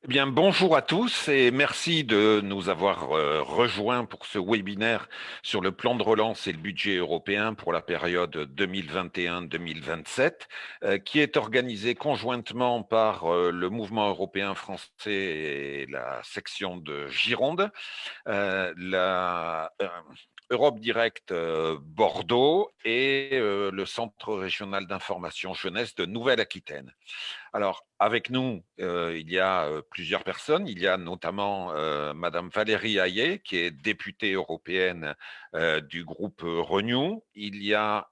Eh bien, bonjour à tous et merci de nous avoir rejoints pour ce webinaire sur le plan de relance et le budget européen pour la période 2021-2027, qui est organisé conjointement par le mouvement européen français et la section de Gironde. La Europe Direct Bordeaux et le Centre régional d'information jeunesse de Nouvelle-Aquitaine. Alors, avec nous, il y a plusieurs personnes. Il y a notamment Madame Valérie Hayet, qui est députée européenne du groupe Renew. Il y a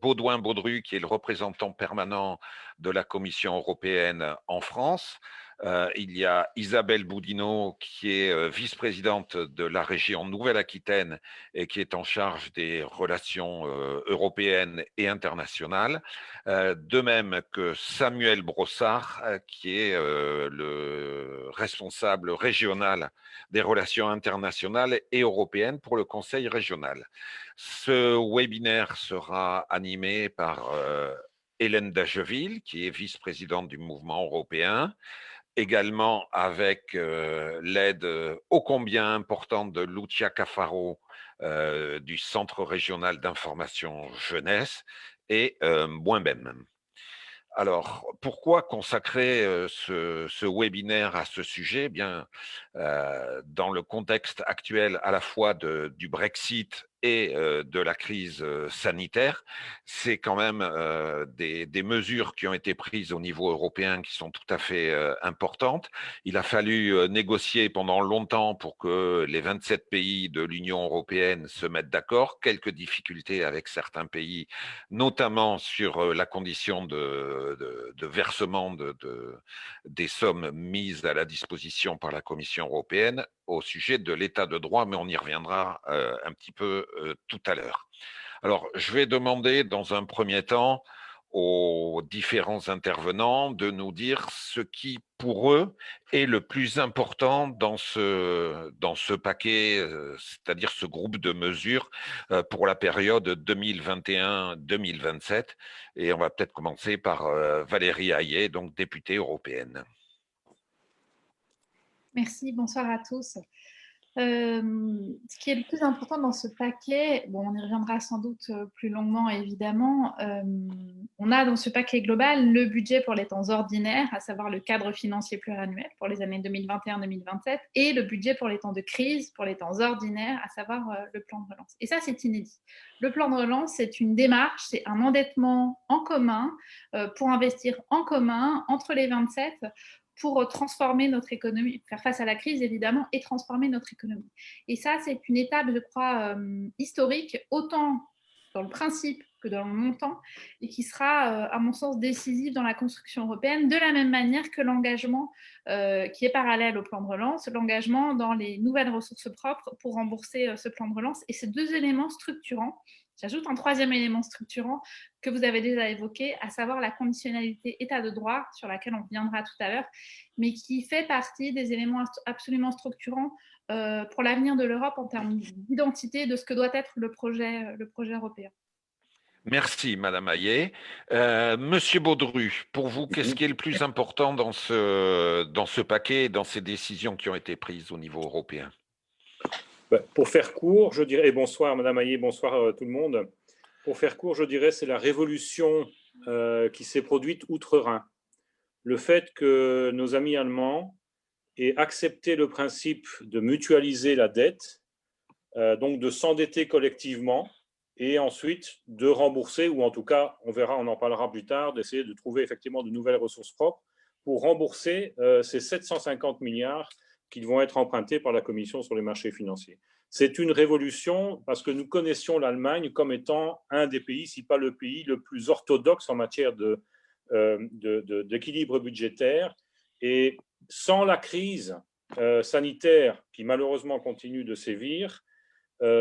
Baudouin Baudru, qui est le représentant permanent de la Commission européenne en France. Il y a Isabelle Boudinot, qui est vice-présidente de la région Nouvelle-Aquitaine et qui est en charge des relations européennes et internationales. De même que Samuel Brossard, qui est le responsable régional des relations internationales et européennes pour le Conseil régional. Ce webinaire sera animé par Hélène Dageville, qui est vice-présidente du mouvement européen, également avec l'aide ô combien importante de Lucia Caffaro du Centre régional d'information jeunesse et moi-même. Alors, pourquoi consacrer ce webinaire à ce sujet? Eh bien, dans le contexte actuel à la fois du Brexit et de la crise sanitaire, c'est quand même des mesures qui ont été prises au niveau européen qui sont tout à fait importantes. Il a fallu négocier pendant longtemps pour que les 27 pays de l'Union européenne se mettent d'accord. Quelques difficultés avec certains pays, notamment sur la condition de versement des sommes mises à la disposition par la Commission européenne au sujet de l'état de droit, mais on y reviendra un petit peu tout à l'heure. Alors, je vais demander dans un premier temps aux différents intervenants de nous dire ce qui, pour eux, est le plus important dans ce paquet, c'est-à-dire ce groupe de mesures pour la période 2021-2027. Et on va peut-être commencer par Valérie Hayet, donc députée européenne. Merci, bonsoir à tous. Ce qui est le plus important dans ce paquet, bon, on y reviendra sans doute plus longuement évidemment, on a dans ce paquet global le budget pour les temps ordinaires, à savoir le cadre financier pluriannuel pour les années 2021-2027 et le budget pour les temps de crise, pour les temps ordinaires, à savoir le plan de relance. Et ça, c'est inédit. Le plan de relance, c'est une démarche, c'est un endettement en commun pour investir en commun entre les 27 pour transformer notre économie, faire face à la crise évidemment, et transformer notre économie. Et ça, c'est une étape, je crois, historique, autant dans le principe que dans le montant, et qui sera, à mon sens, décisive dans la construction européenne, de la même manière que l'engagement qui est parallèle au plan de relance, l'engagement dans les nouvelles ressources propres pour rembourser ce plan de relance. Et ces deux éléments structurants, j'ajoute un troisième élément structurant que vous avez déjà évoqué, à savoir la conditionnalité état de droit, sur laquelle on reviendra tout à l'heure, mais qui fait partie des éléments absolument structurants pour l'avenir de l'Europe en termes d'identité de ce que doit être le projet européen. Merci, Madame Hayet. Monsieur Baudru, pour vous, qu'est-ce qui est le plus important dans ce paquet et dans ces décisions qui ont été prises au niveau européen? Pour faire court, je dirais, et bonsoir Madame Hayet, bonsoir tout le monde. Pour faire court, je dirais c'est la révolution qui s'est produite outre-Rhin. Le fait que nos amis allemands aient accepté le principe de mutualiser la dette, donc de s'endetter collectivement et ensuite de rembourser, ou en tout cas, on verra, on en parlera plus tard, d'essayer de trouver effectivement de nouvelles ressources propres pour rembourser ces 750 milliards qui vont être empruntés par la Commission sur les marchés financiers. C'est une révolution parce que nous connaissions l'Allemagne comme étant un des pays, si pas le pays le plus orthodoxe en matière d'équilibre budgétaire. Et sans la crise sanitaire qui malheureusement continue de sévir,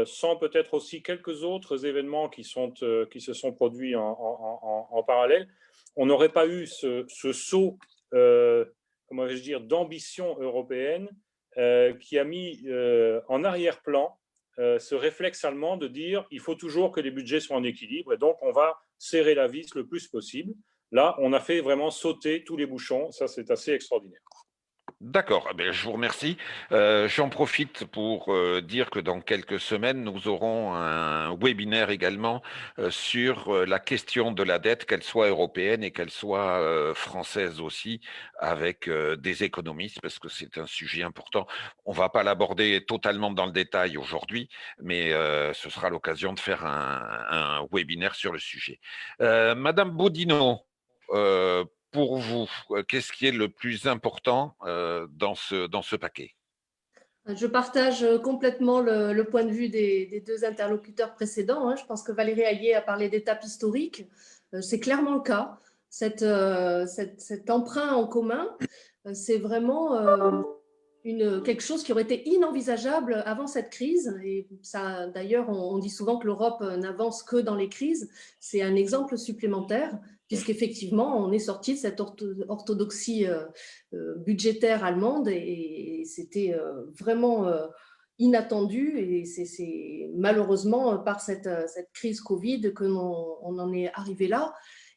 sans peut-être aussi quelques autres événements qui se sont produits en parallèle, on n'aurait pas eu ce saut comment vais-je dire, d'ambition européenne qui a mis en arrière-plan ce réflexe allemand de dire il faut toujours que les budgets soient en équilibre et donc on va serrer la vis le plus possible. Là, on a fait vraiment sauter tous les bouchons, ça c'est assez extraordinaire. D'accord, eh bien, je vous remercie. J'en profite pour dire que dans quelques semaines, nous aurons un webinaire également sur la question de la dette, qu'elle soit européenne et qu'elle soit française aussi, avec des économistes, parce que c'est un sujet important. On va pas l'aborder totalement dans le détail aujourd'hui, mais ce sera l'occasion de faire un webinaire sur le sujet. Madame Bodino, pour vous, qu'est-ce qui est le plus important dans ce paquet? Je partage complètement le point de vue des deux interlocuteurs précédents, hein. Je pense que Valérie Ayé a parlé d'étape historique. C'est clairement le cas. Cet emprunt en commun, c'est vraiment quelque chose qui aurait été inenvisageable avant cette crise. Et ça, d'ailleurs, on dit souvent que l'Europe n'avance que dans les crises. C'est un exemple supplémentaire, puisqu'effectivement, on est sorti de cette orthodoxie budgétaire allemande et c'était vraiment inattendu. Et c'est malheureusement par cette crise Covid que on en est arrivé là.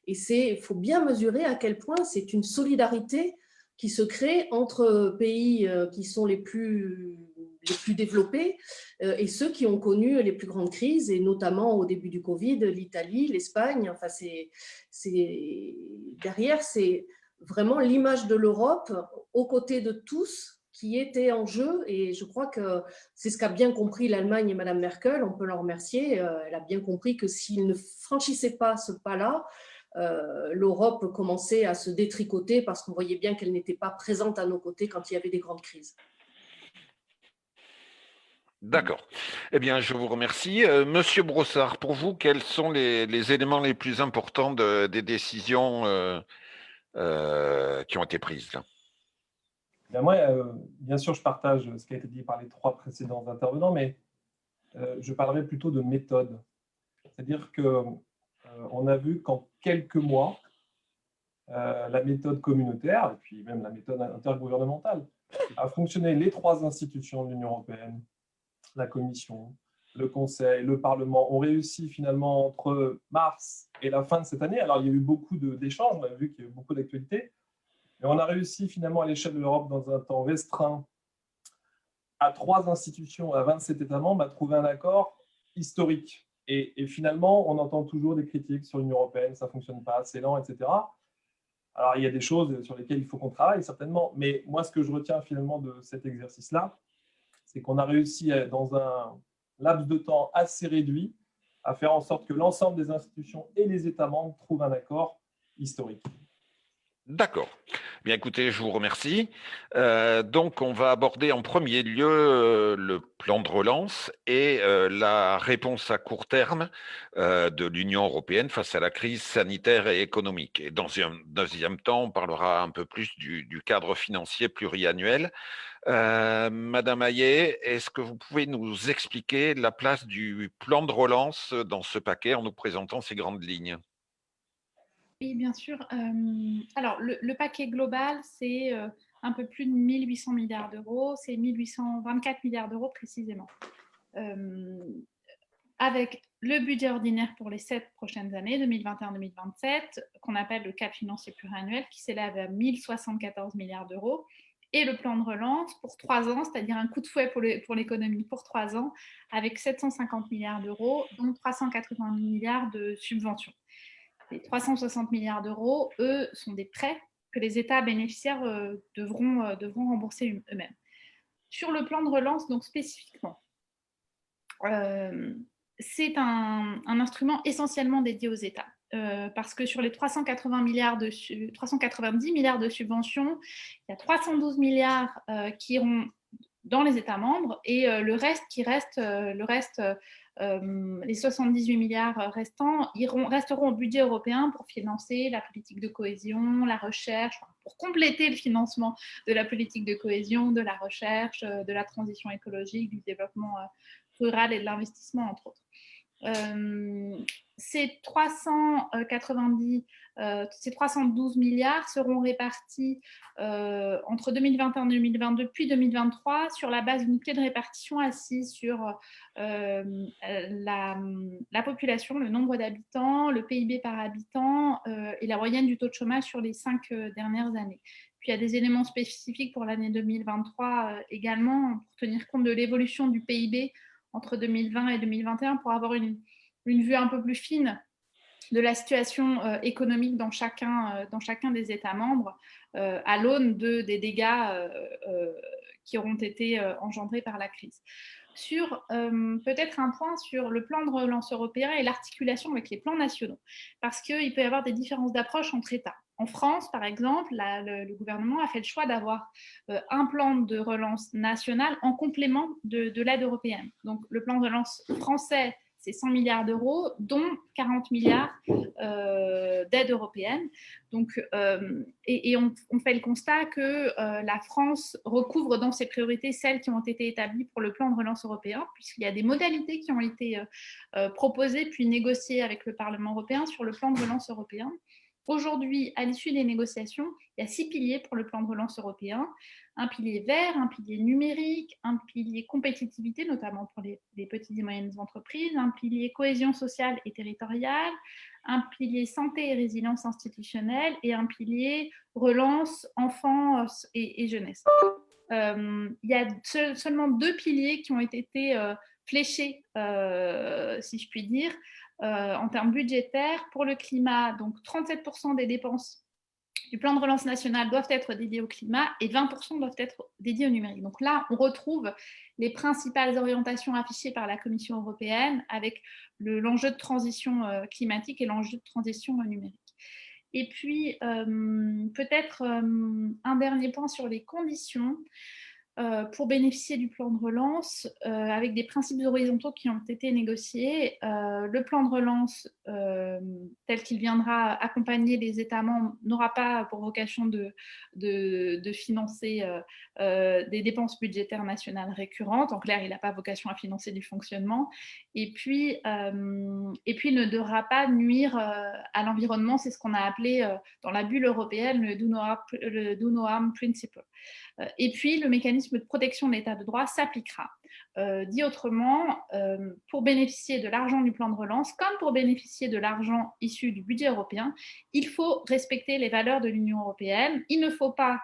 Et il faut bien mesurer à quel point c'est une solidarité qui se crée entre pays qui sont les plus développés et ceux qui ont connu les plus grandes crises, et notamment au début du Covid, l'Italie, l'Espagne. Enfin, derrière, c'est vraiment l'image de l'Europe aux côtés de tous qui était en jeu. Et je crois que c'est ce qu'a bien compris l'Allemagne et Mme Merkel. On peut l'en remercier. Elle a bien compris que s'ils ne franchissaient pas ce pas-là, l'Europe commençait à se détricoter parce qu'on voyait bien qu'elle n'était pas présente à nos côtés quand il y avait des grandes crises. D'accord. Eh bien, je vous remercie. Monsieur Brossard, pour vous, quels sont les éléments les plus importants des décisions qui ont été prises là? Bien, moi, bien sûr, je partage ce qui a été dit par les trois précédents intervenants, mais je parlerai plutôt de méthode. C'est-à-dire qu'on a vu qu'en quelques mois, la méthode communautaire, et puis même la méthode intergouvernementale, a fonctionné. Les trois institutions de l'Union européenne, la Commission, le Conseil, le Parlement, ont réussi finalement entre mars et la fin de cette année. Alors, il y a eu beaucoup d'échanges, on a vu qu'il y a eu beaucoup d'actualités, mais on a réussi finalement à l'échelle de l'Europe, dans un temps restreint, à trois institutions, à 27 États membres, à trouver un accord historique. Et finalement, on entend toujours des critiques sur l'Union européenne, ça ne fonctionne pas, c'est lent, etc. Alors, il y a des choses sur lesquelles il faut qu'on travaille, certainement, mais moi, ce que je retiens finalement de cet exercice-là, c'est qu'on a réussi, dans un laps de temps assez réduit, à faire en sorte que l'ensemble des institutions et les États membres trouvent un accord historique. D'accord. Bien, écoutez, je vous remercie. Donc, on va aborder en premier lieu le plan de relance et la réponse à court terme de l'Union européenne face à la crise sanitaire et économique. Et dans un deuxième temps, on parlera un peu plus du cadre financier pluriannuel. Madame Hayet, est-ce que vous pouvez nous expliquer la place du plan de relance dans ce paquet en nous présentant ces grandes lignes? Oui, bien sûr. Alors, le paquet global, c'est un peu plus de 1800 milliards d'euros. C'est 1824 milliards d'euros précisément. Avec le budget ordinaire pour les 7 prochaines années, 2021-2027, qu'on appelle le cadre financier pluriannuel, qui s'élève à 1074 milliards d'euros, et le plan de relance pour 3 ans, c'est-à-dire un coup de fouet pour l'économie pour 3 ans, avec 750 milliards d'euros, dont 380 milliards de subventions. Les 360 milliards d'euros, eux, sont des prêts que les États bénéficiaires devront rembourser eux-mêmes. Sur le plan de relance, donc spécifiquement, c'est un instrument essentiellement dédié aux États. Parce que sur les 390 milliards de subventions, il y a 312 milliards qui iront dans les États membres et le reste, les 78 milliards restants resteront au budget européen pour financer la politique de cohésion, la recherche, pour compléter le financement de la politique de cohésion, de la recherche, de la transition écologique, du développement rural et de l'investissement, entre autres. Ces 312 milliards seront répartis entre 2021 et 2022 puis 2023 sur la base d'une clé de répartition assise sur la population, le nombre d'habitants, le PIB par habitant et la moyenne du taux de chômage sur les 5 dernières années. Puis il y a des éléments spécifiques pour l'année 2023 également, pour tenir compte de l'évolution du PIB entre 2020 et 2021, pour avoir une vue un peu plus fine de la situation économique dans chacun des États membres, à l'aune des dégâts qui auront été engendrés par la crise. Sur peut-être un point sur le plan de relance européen et l'articulation avec les plans nationaux, parce qu'il peut y avoir des différences d'approche entre États. En France, par exemple, le gouvernement a fait le choix d'avoir un plan de relance national en complément de l'aide européenne. Donc, le plan de relance français, c'est 100 milliards d'euros, dont 40 milliards d'aide européenne. Donc, et on fait le constat que la France recouvre dans ses priorités celles qui ont été établies pour le plan de relance européen, puisqu'il y a des modalités qui ont été proposées puis négociées avec le Parlement européen sur le plan de relance européen. Aujourd'hui, à l'issue des négociations, il y a 6 piliers pour le plan de relance européen. Un pilier vert, un pilier numérique, un pilier compétitivité, notamment pour les petites et moyennes entreprises, un pilier cohésion sociale et territoriale, un pilier santé et résilience institutionnelle et un pilier relance enfants et jeunesse. Il y a seulement 2 piliers qui ont été fléchés, si je puis dire, en termes budgétaires. Pour le climat, donc 37% des dépenses du plan de relance national doivent être dédiées au climat et 20% doivent être dédiés au numérique. Donc là, on retrouve les principales orientations affichées par la Commission européenne avec l'enjeu de transition climatique et l'enjeu de transition numérique. Et puis, peut-être un dernier point sur les conditions pour bénéficier du plan de relance, avec des principes horizontaux qui ont été négociés. Le plan de relance, tel qu'il viendra accompagner les États membres, n'aura pas pour vocation de financer des dépenses budgétaires nationales récurrentes. En clair, il n'a pas vocation à financer du fonctionnement. Et puis, il ne devra pas nuire à l'environnement. C'est ce qu'on a appelé dans la bulle européenne le do no harm principle. Et puis, le mécanisme de protection de l'état de droit s'appliquera. Dit autrement, pour bénéficier de l'argent du plan de relance, comme pour bénéficier de l'argent issu du budget européen, il faut respecter les valeurs de l'Union européenne. Il ne faut pas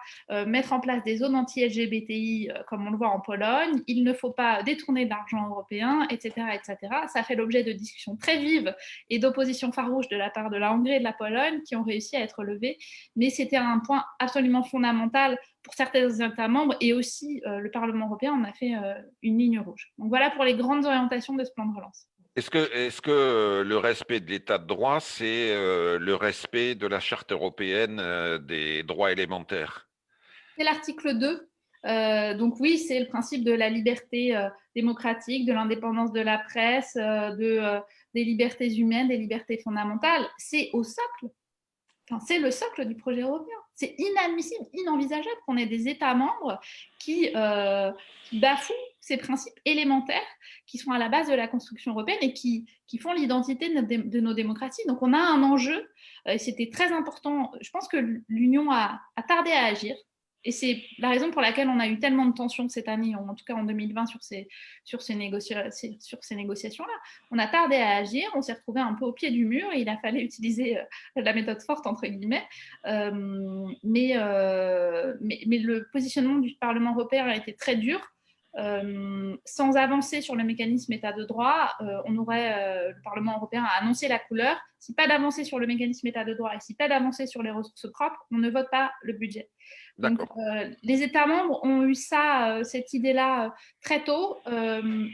mettre en place des zones anti-LGBTI comme on le voit en Pologne. Il ne faut pas détourner de l'argent européen, etc., etc. Ça fait l'objet de discussions très vives et d'oppositions farouches de la part de la Hongrie et de la Pologne qui ont réussi à être levées. Mais c'était un point absolument fondamental pour certains États membres et aussi le Parlement européen en a fait une ligne rouge. Donc voilà pour les grandes orientations de ce plan de relance. Est-ce que le respect de l'état de droit, c'est le respect de la Charte européenne des droits élémentaires? C'est l'article 2. Donc oui, c'est le principe de la liberté démocratique, de l'indépendance de la presse, des libertés humaines, des libertés fondamentales. C'est au socle. Enfin, c'est le socle du projet européen. C'est inadmissible, inenvisageable qu'on ait des États membres qui bafouent ces principes élémentaires qui sont à la base de la construction européenne et qui font l'identité de nos démocraties. Donc on a un enjeu, et c'était très important. Je pense que l'Union a tardé à agir. Et c'est la raison pour laquelle on a eu tellement de tensions cette année, en tout cas en 2020, sur ces négociations-là. On a tardé à agir, on s'est retrouvé un peu au pied du mur et il a fallu utiliser la méthode forte, entre guillemets. Mais le positionnement du Parlement européen a été très dur. Sans avancer sur le mécanisme état de droit, le Parlement européen a annoncé la couleur. Si pas d'avancée sur le mécanisme état de droit et si pas d'avancée sur les ressources propres, on ne vote pas le budget. Donc, les États membres ont eu cette idée-là très tôt.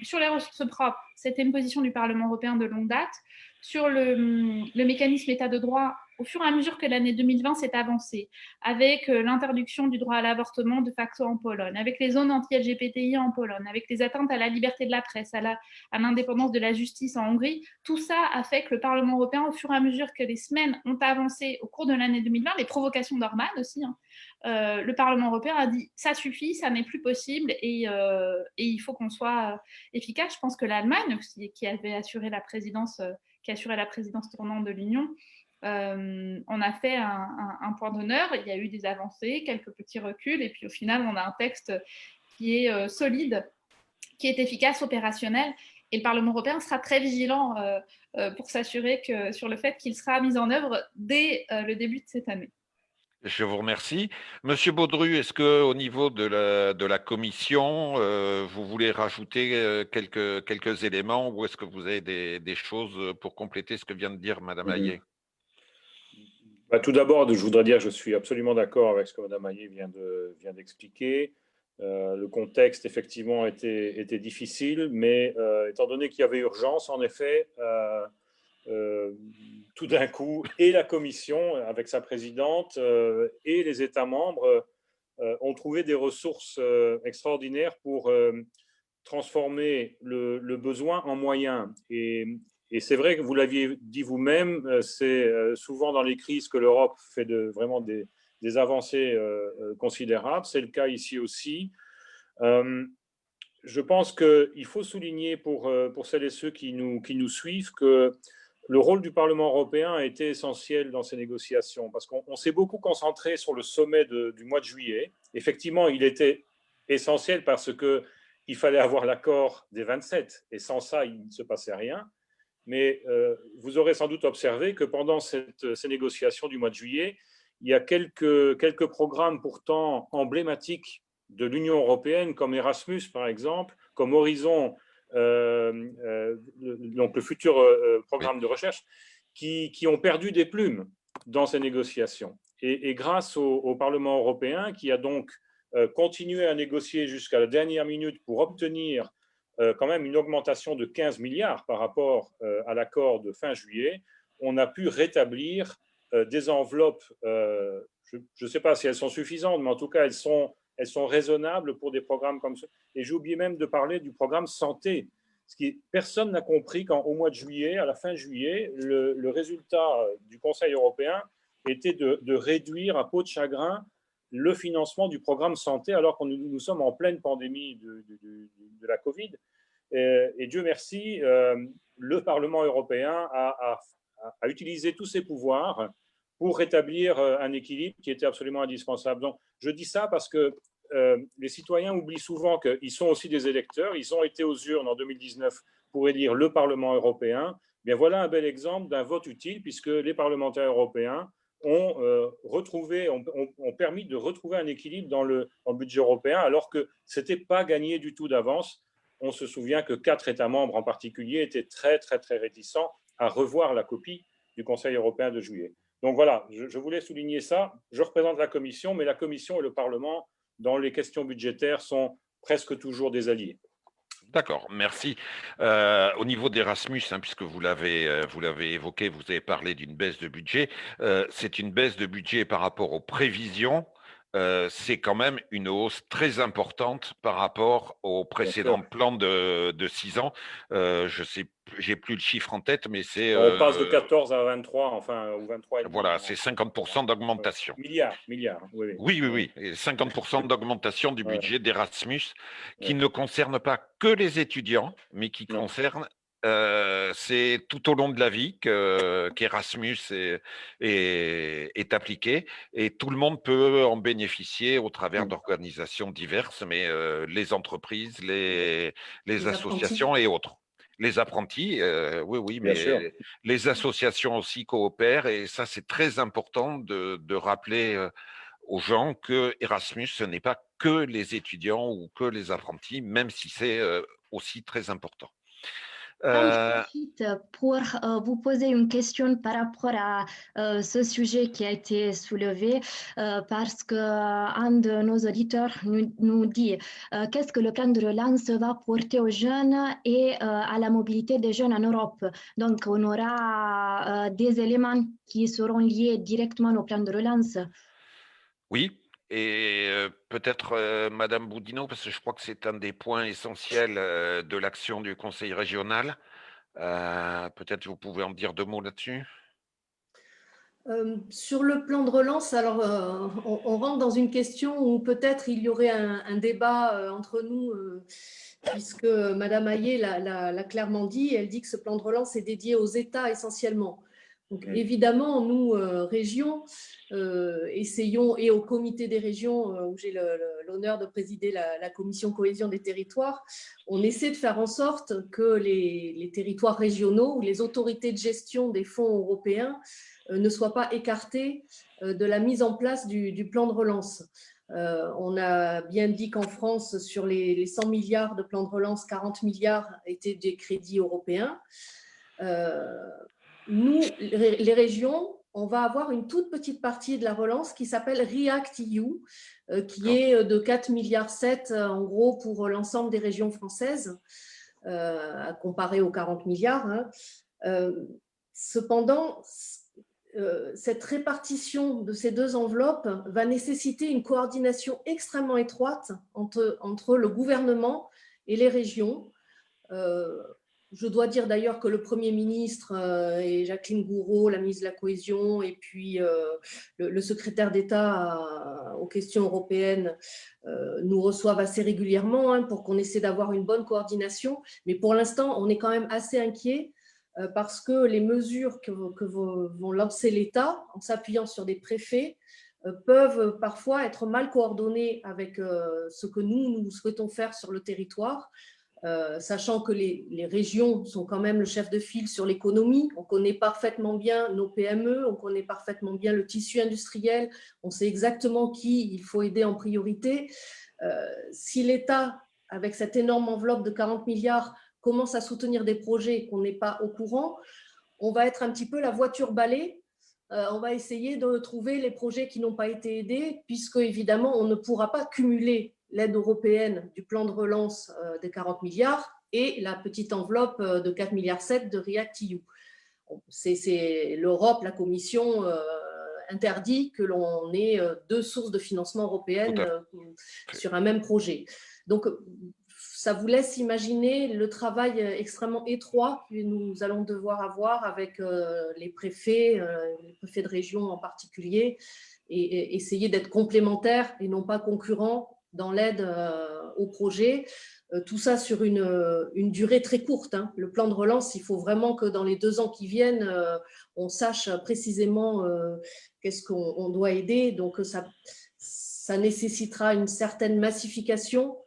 Sur les ressources propres, c'était une position du Parlement européen de longue date. Sur le mécanisme état de droit, au fur et à mesure que l'année 2020 s'est avancée, avec l'interdiction du droit à l'avortement de facto en Pologne, avec les zones anti-LGBTI en Pologne, avec les atteintes à la liberté de la presse, à l'indépendance de la justice en Hongrie, tout ça a fait que le Parlement européen, au fur et à mesure que les semaines ont avancé au cours de l'année 2020, les provocations d'Orban aussi, le Parlement européen a dit ça suffit, ça n'est plus possible et il faut qu'on soit efficace. Je pense que l'Allemagne, qui avait assuré la présidence tournante de l'Union, on a fait un point d'honneur. Il y a eu des avancées, quelques petits reculs, et puis au final, on a un texte qui est solide, qui est efficace, opérationnel. Et le Parlement européen sera très vigilant pour s'assurer sur le fait qu'il sera mis en œuvre dès le début de cette année. Je vous remercie. Monsieur Baudru, est-ce que au niveau de la commission, vous voulez rajouter quelques éléments ou est-ce que vous avez des choses pour compléter ce que vient de dire Madame Hayet? Bah, tout d'abord, je voudrais dire que je suis absolument d'accord avec ce que Mme Hayet vient d'expliquer. Le contexte, effectivement, était difficile, mais étant donné qu'il y avait urgence, en effet, tout d'un coup, et la Commission, avec sa présidente, et les États membres ont trouvé des ressources extraordinaires pour transformer le besoin en moyens. Et c'est vrai que vous l'aviez dit vous-même, c'est souvent dans les crises que l'Europe fait vraiment des avancées considérables. C'est le cas ici aussi. Je pense qu'il faut souligner pour celles et ceux qui nous suivent que le rôle du Parlement européen a été essentiel dans ces négociations parce qu'on s'est beaucoup concentré sur le sommet du mois de juillet. Effectivement, il était essentiel parce qu'il fallait avoir l'accord des 27 et sans ça, il ne se passait rien. Mais vous aurez sans doute observé que pendant ces négociations du mois de juillet, il y a quelques programmes pourtant emblématiques de l'Union européenne, comme Erasmus par exemple, comme Horizon, donc le futur programme de recherche, qui ont perdu des plumes dans ces négociations. Et grâce au Parlement européen, qui a donc continué à négocier jusqu'à la dernière minute pour obtenir quand même une augmentation de 15 milliards par rapport à l'accord de fin juillet, on a pu rétablir des enveloppes, je ne sais pas si elles sont suffisantes, mais en tout cas, elles sont raisonnables pour des programmes comme ça. Et j'ai oublié même de parler du programme santé. Personne n'a compris qu'au mois de juillet, à la fin juillet, le résultat du Conseil européen était de réduire à peau de chagrin le financement du programme santé alors que nous sommes en pleine pandémie de la Covid. Et Dieu merci, le Parlement européen a utilisé tous ses pouvoirs pour rétablir un équilibre qui était absolument indispensable. Donc, je dis ça parce que les citoyens oublient souvent qu'ils sont aussi des électeurs. Ils ont été aux urnes en 2019 pour élire le Parlement européen. Bien, voilà un bel exemple d'un vote utile puisque les parlementaires européens ont permis de retrouver un équilibre dans le budget européen alors que ce n'était pas gagné du tout d'avance. On se souvient que 4 États membres en particulier étaient très, très, très réticents à revoir la copie du Conseil européen de juillet. Donc voilà, je voulais souligner ça. Je représente la Commission, mais la Commission et le Parlement, dans les questions budgétaires, sont presque toujours des alliés. D'accord, merci. Au niveau d'Erasmus, hein, puisque vous l'avez évoqué, vous avez parlé d'une baisse de budget. C'est une baisse de budget par rapport aux prévisions. C'est quand même une hausse très importante par rapport au précédent plan de 6 ans. Je sais, j'ai plus le chiffre en tête, mais c'est… On passe de 14 à 23, enfin, ou 23. Voilà, c'est 50% d'augmentation. Milliards, oui. Oui. 50% d'augmentation du budget d'Erasmus, qui ne concerne pas que les étudiants, mais qui concerne… c'est tout au long de la vie qu'Erasmus est appliqué et tout le monde peut en bénéficier au travers d'organisations diverses, mais les entreprises, les associations et autres. Les apprentis, oui, mais les associations aussi coopèrent et ça, c'est très important de rappeler aux gens que Erasmus, ce n'est pas que les étudiants ou que les apprentis, même si c'est aussi très important. Je profite pour vous poser une question par rapport à ce sujet qui a été soulevé parce qu'un de nos auditeurs nous dit qu'est-ce que le plan de relance va porter aux jeunes et à la mobilité des jeunes en Europe. Donc, on aura des éléments qui seront liés directement au plan de relance. Oui. Et peut-être Madame Boudinot, parce que je crois que c'est un des points essentiels de l'action du Conseil régional. Peut-être vous pouvez en dire 2 mots là-dessus. Sur le plan de relance, alors on rentre dans une question où peut-être il y aurait un débat entre nous, puisque Madame Hayet l'a clairement dit, elle dit que ce plan de relance est dédié aux États essentiellement. Donc, évidemment, nous, régions, essayons, et au comité des régions, où j'ai l'honneur de présider la commission cohésion des territoires, on essaie de faire en sorte que les territoires régionaux ou les autorités de gestion des fonds européens ne soient pas écartés de la mise en place du plan de relance. On a bien dit qu'en France, sur les 100 milliards de plan de relance, 40 milliards étaient des crédits européens. Nous, les régions, on va avoir une toute petite partie de la relance qui s'appelle REACT-EU, qui est de 4,7 milliards en gros pour l'ensemble des régions françaises, à comparer aux 40 milliards. Cependant, cette répartition de ces deux enveloppes va nécessiter une coordination extrêmement étroite entre le gouvernement et les régions. Je dois dire d'ailleurs que le Premier ministre et Jacqueline Gourault, la ministre de la Cohésion, et puis le secrétaire d'État aux questions européennes nous reçoivent assez régulièrement pour qu'on essaie d'avoir une bonne coordination. Mais pour l'instant, on est quand même assez inquiet parce que les mesures que vont lancer l'État en s'appuyant sur des préfets peuvent parfois être mal coordonnées avec ce que nous souhaitons faire sur le territoire. Sachant que les régions sont quand même le chef de file sur l'économie, on connaît parfaitement bien nos PME, on connaît parfaitement bien le tissu industriel, on sait exactement qui il faut aider en priorité. Si l'État, avec cette énorme enveloppe de 40 milliards, commence à soutenir des projets qu'on n'est pas au courant, on va être un petit peu la voiture balai. On va essayer de trouver les projets qui n'ont pas été aidés, puisque évidemment, on ne pourra pas cumuler l'aide européenne du plan de relance des 40 milliards et la petite enveloppe de 4,7 milliards de REACT-EU. C'est l'Europe, la Commission interdit que l'on ait deux sources de financement européennes sur un même projet. Donc, ça vous laisse imaginer le travail extrêmement étroit que nous allons devoir avoir avec les préfets de région en particulier, et essayer d'être complémentaires et non pas concurrents dans l'aide au projet. Tout ça sur une durée très courte. Le plan de relance, il faut vraiment que dans les 2 ans qui viennent, on sache précisément qu'est-ce qu'on doit aider. Donc, ça nécessitera une certaine massification.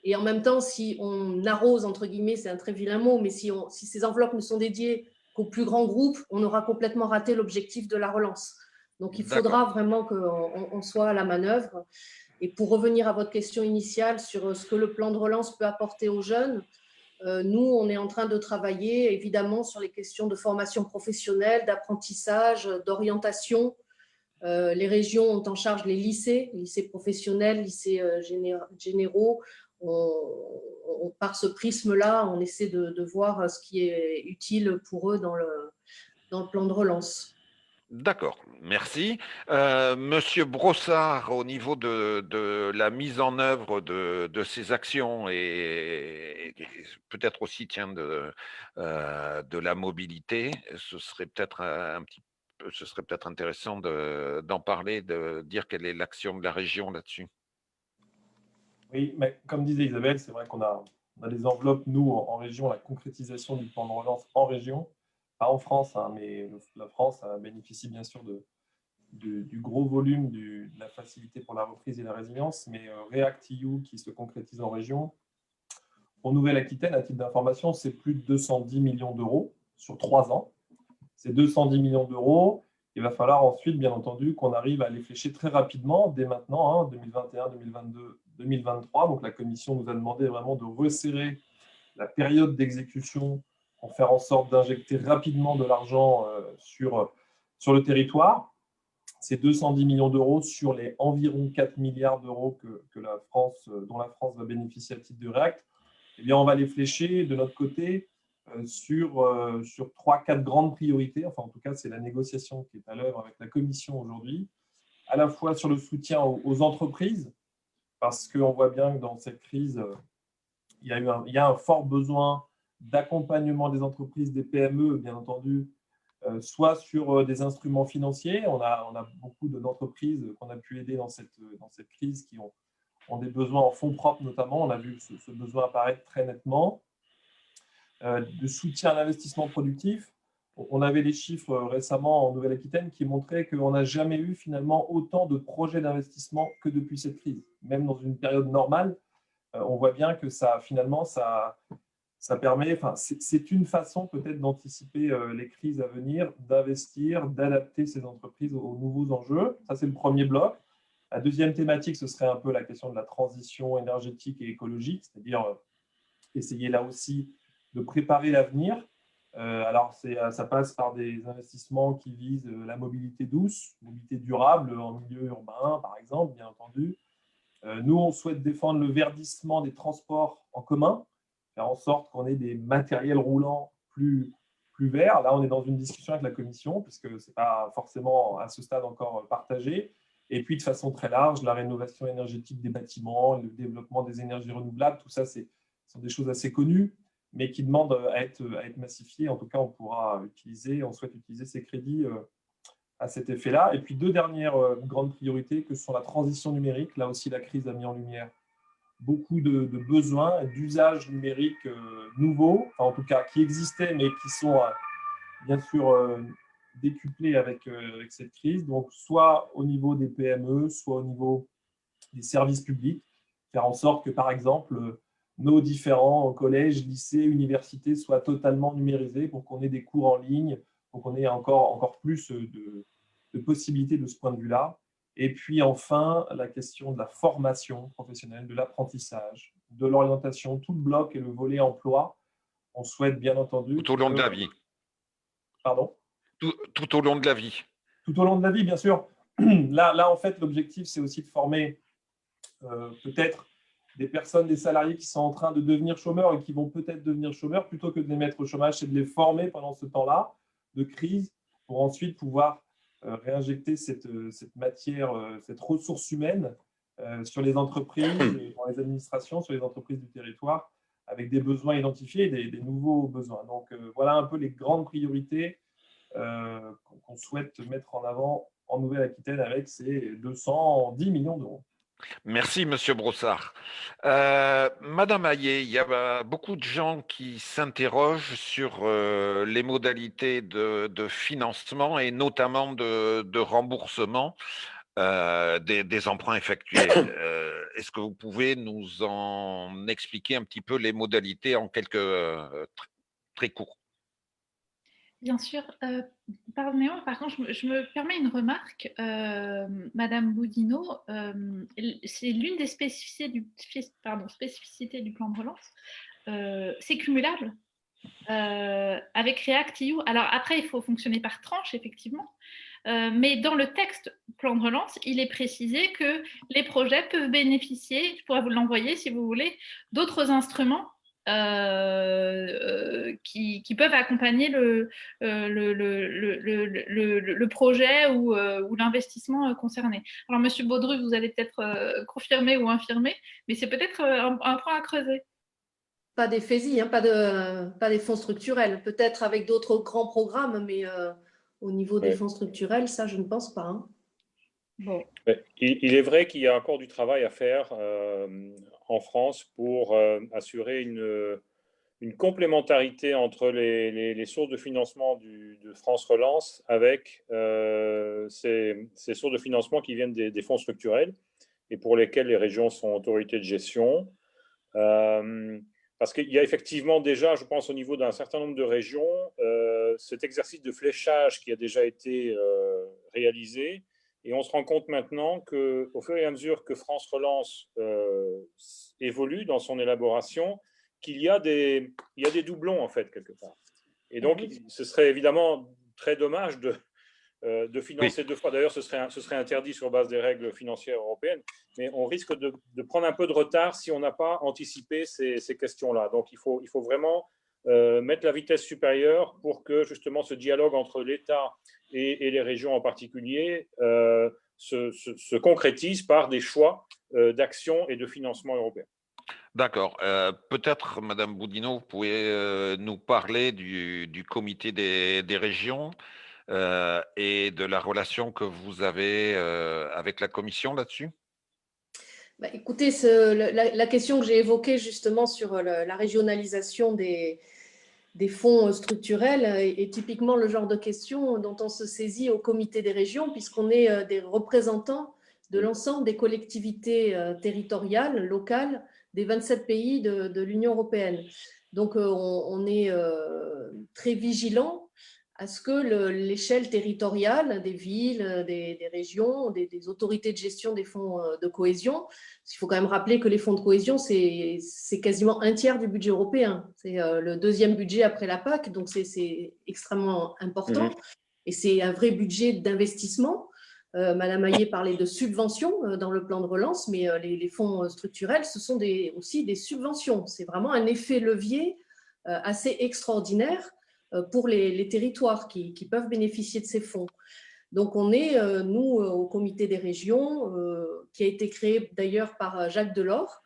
Et en même temps, si on arrose, entre guillemets, c'est un très vilain mot, mais si ces enveloppes ne sont dédiées qu'aux plus grands groupes, on aura complètement raté l'objectif de la relance. Donc, il faudra vraiment qu'on soit à la manœuvre. Et pour revenir à votre question initiale sur ce que le plan de relance peut apporter aux jeunes, nous, on est en train de travailler évidemment sur les questions de formation professionnelle, d'apprentissage, d'orientation. Les régions ont en charge les lycées professionnels, lycées généraux. Par ce prisme-là, on essaie de voir ce qui est utile pour eux dans le plan de relance. D'accord, merci. Monsieur Brossard, au niveau de la mise en œuvre de ces actions et peut-être aussi de la mobilité, ce serait peut-être intéressant d'en parler, de dire quelle est l'action de la région là-dessus. Oui, mais comme disait Isabelle, c'est vrai qu'on a des enveloppes, nous, en région, la concrétisation du plan de relance en région, pas en France, mais la France bénéficie bien sûr du gros volume de la facilité pour la reprise et la résilience, mais REACT-EU qui se concrétise en région, en Nouvelle-Aquitaine, à titre d'information, c'est plus de 210 millions d'euros sur 3 ans. Ces 210 millions d'euros, il va falloir ensuite, bien entendu, qu'on arrive à les flécher très rapidement, dès maintenant, 2021, 2022, 2023. Donc la Commission nous a demandé vraiment de resserrer la période d'exécution pour faire en sorte d'injecter rapidement de l'argent sur le territoire. Ces 210 millions d'euros sur les environ 4 milliards d'euros dont la France va bénéficier à titre de REACT, eh bien, on va les flécher de notre côté sur 3-4 grandes priorités. Enfin, en tout cas, c'est la négociation qui est à l'œuvre avec la Commission aujourd'hui, à la fois sur le soutien aux entreprises, parce qu'on voit bien que dans cette crise, il y a un fort besoin d'accompagnement des entreprises, des PME, bien entendu, soit sur des instruments financiers. On a beaucoup d'entreprises qu'on a pu aider dans cette crise qui ont des besoins en fonds propres notamment. On a vu ce besoin apparaître très nettement. De soutien à l'investissement productif. On avait des chiffres récemment en Nouvelle-Aquitaine qui montraient qu'on n'a jamais eu finalement autant de projets d'investissement que depuis cette crise. Même dans une période normale, on voit bien que ça ça permet, enfin, c'est une façon peut-être d'anticiper les crises à venir, d'investir, d'adapter ces entreprises aux nouveaux enjeux. Ça, c'est le premier bloc. La deuxième thématique, ce serait un peu la question de la transition énergétique et écologique, c'est-à-dire essayer là aussi de préparer l'avenir. Alors, ça passe par des investissements qui visent la mobilité douce, mobilité durable en milieu urbain, par exemple, bien entendu. Nous, on souhaite défendre le verdissement des transports en commun, faire en sorte qu'on ait des matériels roulants plus verts. Là, on est dans une discussion avec la Commission, puisque ce n'est pas forcément à ce stade encore partagé. Et puis, de façon très large, la rénovation énergétique des bâtiments, le développement des énergies renouvelables, tout ça, ce sont des choses assez connues, mais qui demandent à être massifiées. En tout cas, on souhaite utiliser ces crédits à cet effet-là. Et puis, deux dernières grandes priorités que sont la transition numérique. Là aussi, la crise a mis en lumière beaucoup de besoins, d'usages numériques nouveaux, enfin, en tout cas qui existaient, mais qui sont bien sûr décuplés avec cette crise. Donc, soit au niveau des PME, soit au niveau des services publics, faire en sorte que, par exemple, nos différents collèges, lycées, universités soient totalement numérisés pour qu'on ait des cours en ligne, pour qu'on ait encore plus de possibilités de ce point de vue-là. Et puis enfin, la question de la formation professionnelle, de l'apprentissage, de l'orientation, tout le bloc et le volet emploi. On souhaite bien entendu… Tout au long de la vie. Pardon ? Tout au long de la vie. Tout au long de la vie, bien sûr. Là en fait, l'objectif, c'est aussi de former peut-être des personnes, des salariés qui sont en train de devenir chômeurs et qui vont peut-être devenir chômeurs, plutôt que de les mettre au chômage, c'est de les former pendant ce temps-là de crise pour ensuite pouvoir réinjecter cette matière, cette ressource humaine sur les entreprises, dans les administrations, sur les entreprises du territoire, avec des besoins identifiés et des nouveaux besoins. Donc, voilà un peu les grandes priorités qu'on souhaite mettre en avant en Nouvelle-Aquitaine avec ces 210 millions d'euros. Merci, Monsieur Brossard. Madame Hayet, il y a beaucoup de gens qui s'interrogent sur les modalités de financement et notamment de remboursement des emprunts effectués. Est-ce que vous pouvez nous en expliquer un petit peu les modalités en quelques très courts? Bien sûr. Pardonnez-moi, par contre, je me permets une remarque. Madame Boudinot, c'est l'une des spécificités du plan de relance. C'est cumulable avec React-EU. Alors après, il faut fonctionner par tranche, effectivement. Mais dans le texte plan de relance, il est précisé que les projets peuvent bénéficier, je pourrais vous l'envoyer si vous voulez, d'autres instruments qui peuvent accompagner le projet ou l'investissement concerné. Alors, Monsieur Baudru, vous allez peut-être confirmer ou infirmer, mais c'est peut-être un point à creuser. Pas des FESI, hein, pas des fonds structurels, peut-être avec d'autres grands programmes, mais au niveau des fonds structurels, ça, je ne pense pas. Hein. Bon. Il est vrai qu'il y a encore du travail à faire en France pour assurer une complémentarité entre les sources de financement de France Relance avec ces sources de financement qui viennent des fonds structurels et pour lesquels les régions sont autorités de gestion. Parce qu'il y a effectivement déjà, je pense, au niveau d'un certain nombre de régions, cet exercice de fléchage qui a déjà été réalisé. Et on se rend compte maintenant qu'au fur et à mesure que France Relance évolue dans son élaboration, qu'il y a des doublons, en fait, quelque part. Et donc, ce serait évidemment très dommage de financer deux fois. D'ailleurs, ce serait interdit sur base des règles financières européennes. Mais on risque de prendre un peu de retard si on n'a pas anticipé ces questions-là. Donc, il faut vraiment mettre la vitesse supérieure pour que, justement, ce dialogue entre l'État et les régions en particulier se concrétise par des choix d'action et de financement européen. D'accord. Peut-être, Madame Boudinot, vous pouvez nous parler du comité des régions et de la relation que vous avez avec la Commission là-dessus? Bah, écoutez, la question que j'ai évoquée justement sur la régionalisation des fonds structurels est typiquement le genre de question dont on se saisit au comité des régions, puisqu'on est des représentants de l'ensemble des collectivités territoriales, locales, des 27 pays de l'Union européenne. Donc, on est très vigilant à ce que l'échelle territoriale des villes, des régions, des autorités de gestion des fonds de cohésion, il faut quand même rappeler que les fonds de cohésion, c'est quasiment un tiers du budget européen. C'est le deuxième budget après la PAC, donc c'est extrêmement important. Et c'est un vrai budget d'investissement. Madame Hayé parlait de subventions dans le plan de relance, mais les fonds structurels, ce sont aussi des subventions. C'est vraiment un effet levier assez extraordinaire pour les territoires qui peuvent bénéficier de ces fonds. Donc, on est, nous, au Comité des régions, qui a été créé d'ailleurs par Jacques Delors,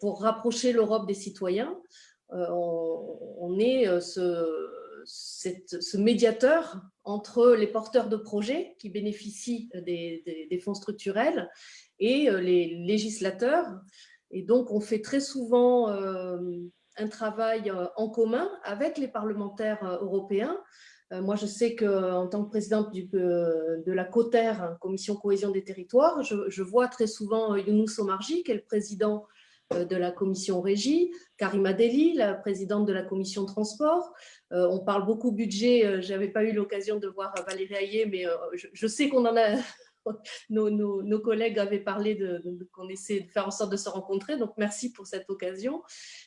pour rapprocher l'Europe des citoyens. On est ce médiateur entre les porteurs de projets qui bénéficient des fonds structurels et les législateurs. Et donc, on fait très souvent un travail en commun avec les parlementaires européens. Moi, je sais qu'en tant que présidente de la COTER, Commission Cohésion des Territoires, je vois très souvent Younous Omarjee, qui est le président de la Commission Régie, Karima Delli, la présidente de la Commission Transport. On parle beaucoup budget, je n'avais pas eu l'occasion de voir Valérie Hayé, mais je sais qu'on en a... Nos collègues avaient parlé qu'on essaie de faire en sorte de se rencontrer, donc merci pour cette occasion,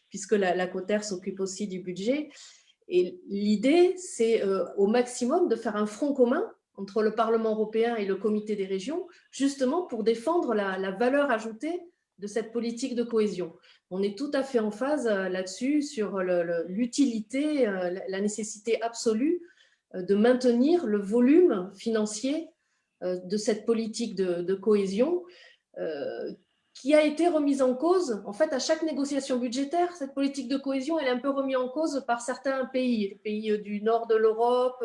puisque la COTER s'occupe aussi du budget. Et l'idée, c'est au maximum de faire un front commun entre le Parlement européen et le Comité des régions, justement pour défendre la valeur ajoutée de cette politique de cohésion. On est tout à fait en phase là-dessus, sur l'utilité, la nécessité absolue de maintenir le volume financier de cette politique de cohésion qui a été remise en cause. En fait, à chaque négociation budgétaire, cette politique de cohésion, elle est un peu remise en cause par certains pays. Les pays du nord de l'Europe,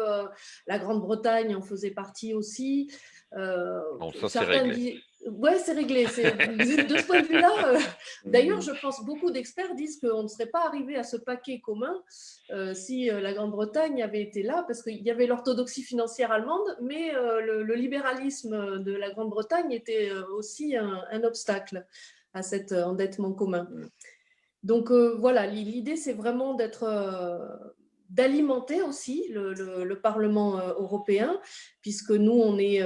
la Grande-Bretagne en faisait partie aussi. Bon, ça, c'est réglé. Ouais, c'est réglé. De ce point de vue-là, d'ailleurs, je pense beaucoup d'experts disent qu'on ne serait pas arrivé à ce paquet commun si la Grande-Bretagne avait été là, parce qu'il y avait l'orthodoxie financière allemande, mais le libéralisme de la Grande-Bretagne était aussi un obstacle à cet endettement commun. Donc voilà, l'idée, c'est vraiment d'alimenter aussi le Parlement européen, puisque nous, on est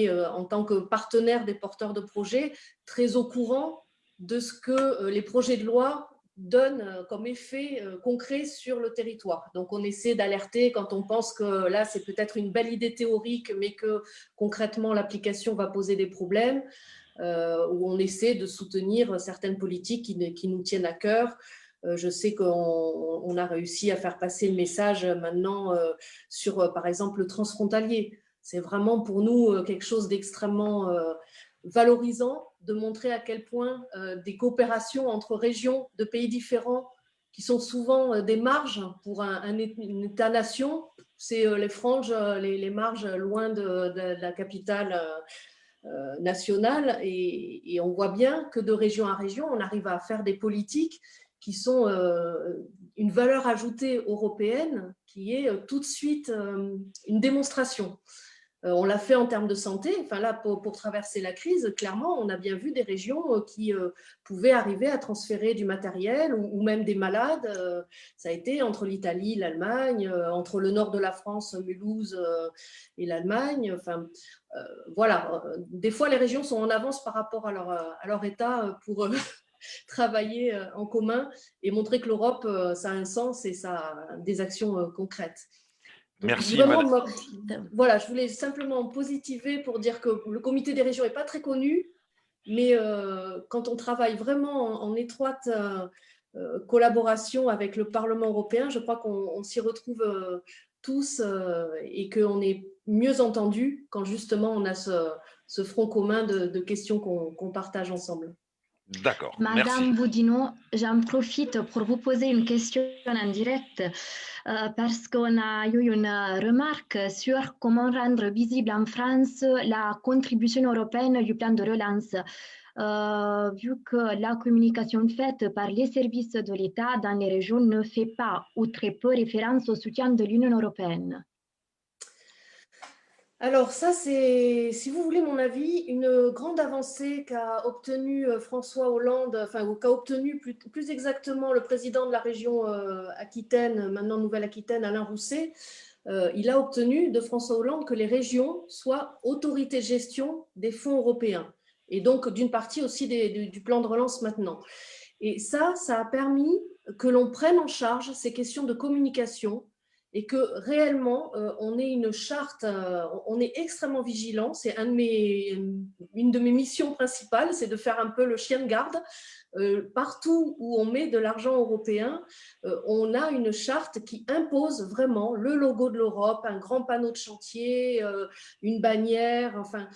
en tant que partenaire des porteurs de projets, très au courant de ce que les projets de loi donnent comme effet concret sur le territoire. Donc, on essaie d'alerter quand on pense que là, c'est peut-être une belle idée théorique, mais que concrètement, l'application va poser des problèmes, où on essaie de soutenir certaines politiques qui nous tiennent à cœur. Je sais qu'on a réussi à faire passer le message maintenant sur, par exemple, le transfrontalier. C'est vraiment pour nous quelque chose d'extrêmement valorisant de montrer à quel point des coopérations entre régions de pays différents qui sont souvent des marges pour un État-nation, c'est les franges, les marges loin de la capitale nationale. Et on voit bien que de région à région, on arrive à faire des politiques qui sont une valeur ajoutée européenne qui est tout de suite une démonstration. On l'a fait en termes de santé. Enfin là, pour traverser la crise, clairement, on a bien vu des régions qui pouvaient arriver à transférer du matériel ou même des malades. Ça a été entre l'Italie, l'Allemagne, entre le nord de la France, Mulhouse et l'Allemagne. Enfin, voilà. Des fois, les régions sont en avance par rapport à leur État pour travailler en commun et montrer que l'Europe, ça a un sens et ça a des actions concrètes. Donc, merci, vraiment, madame. Voilà, je voulais simplement positiver pour dire que le comité des régions n'est pas très connu, mais quand on travaille vraiment en étroite collaboration avec le Parlement européen, je crois qu'on s'y retrouve tous et qu'on est mieux entendus quand justement on a ce front commun de questions qu'on partage ensemble. D'accord, Madame merci. Boudinot, j'en profite pour vous poser une question en direct parce qu'on a eu une remarque sur comment rendre visible en France la contribution européenne du plan de relance. Vu que la communication faite par les services de l'État dans les régions ne fait pas ou très peu référence au soutien de l'Union européenne. Alors ça, c'est, si vous voulez mon avis, une grande avancée qu'a obtenue François Hollande, enfin, ou qu'a obtenu plus exactement le président de la région Aquitaine, maintenant Nouvelle-Aquitaine, Alain Rousset. Il a obtenu de François Hollande que les régions soient autorités de gestion des fonds européens, et donc d'une partie aussi du plan de relance maintenant. Et ça a permis que l'on prenne en charge ces questions de communication, et que réellement, on ait une charte, on est extrêmement vigilant. C'est une de mes missions principales, c'est de faire un peu le chien de garde. Partout où on met de l'argent européen, on a une charte qui impose vraiment le logo de l'Europe, un grand panneau de chantier, une bannière, enfin,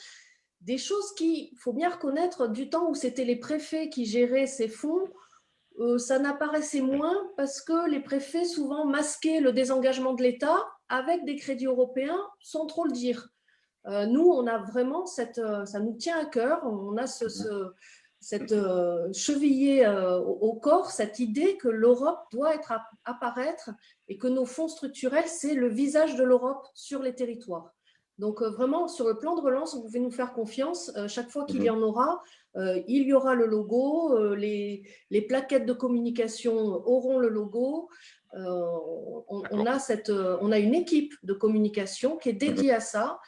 des choses qu'il faut bien reconnaître. Du temps où c'était les préfets qui géraient ces fonds, ça n'apparaissait moins parce que les préfets souvent masquaient le désengagement de l'État avec des crédits européens sans trop le dire. Nous, on a vraiment ça nous tient à cœur, on a cette chevillée au corps, cette idée que l'Europe doit apparaître et que nos fonds structurels, c'est le visage de l'Europe sur les territoires. Donc vraiment, sur le plan de relance, vous pouvez nous faire confiance. Chaque fois qu'il y en aura, il y aura le logo, les plaquettes de communication auront le logo. On a une équipe de communication qui est dédiée à ça,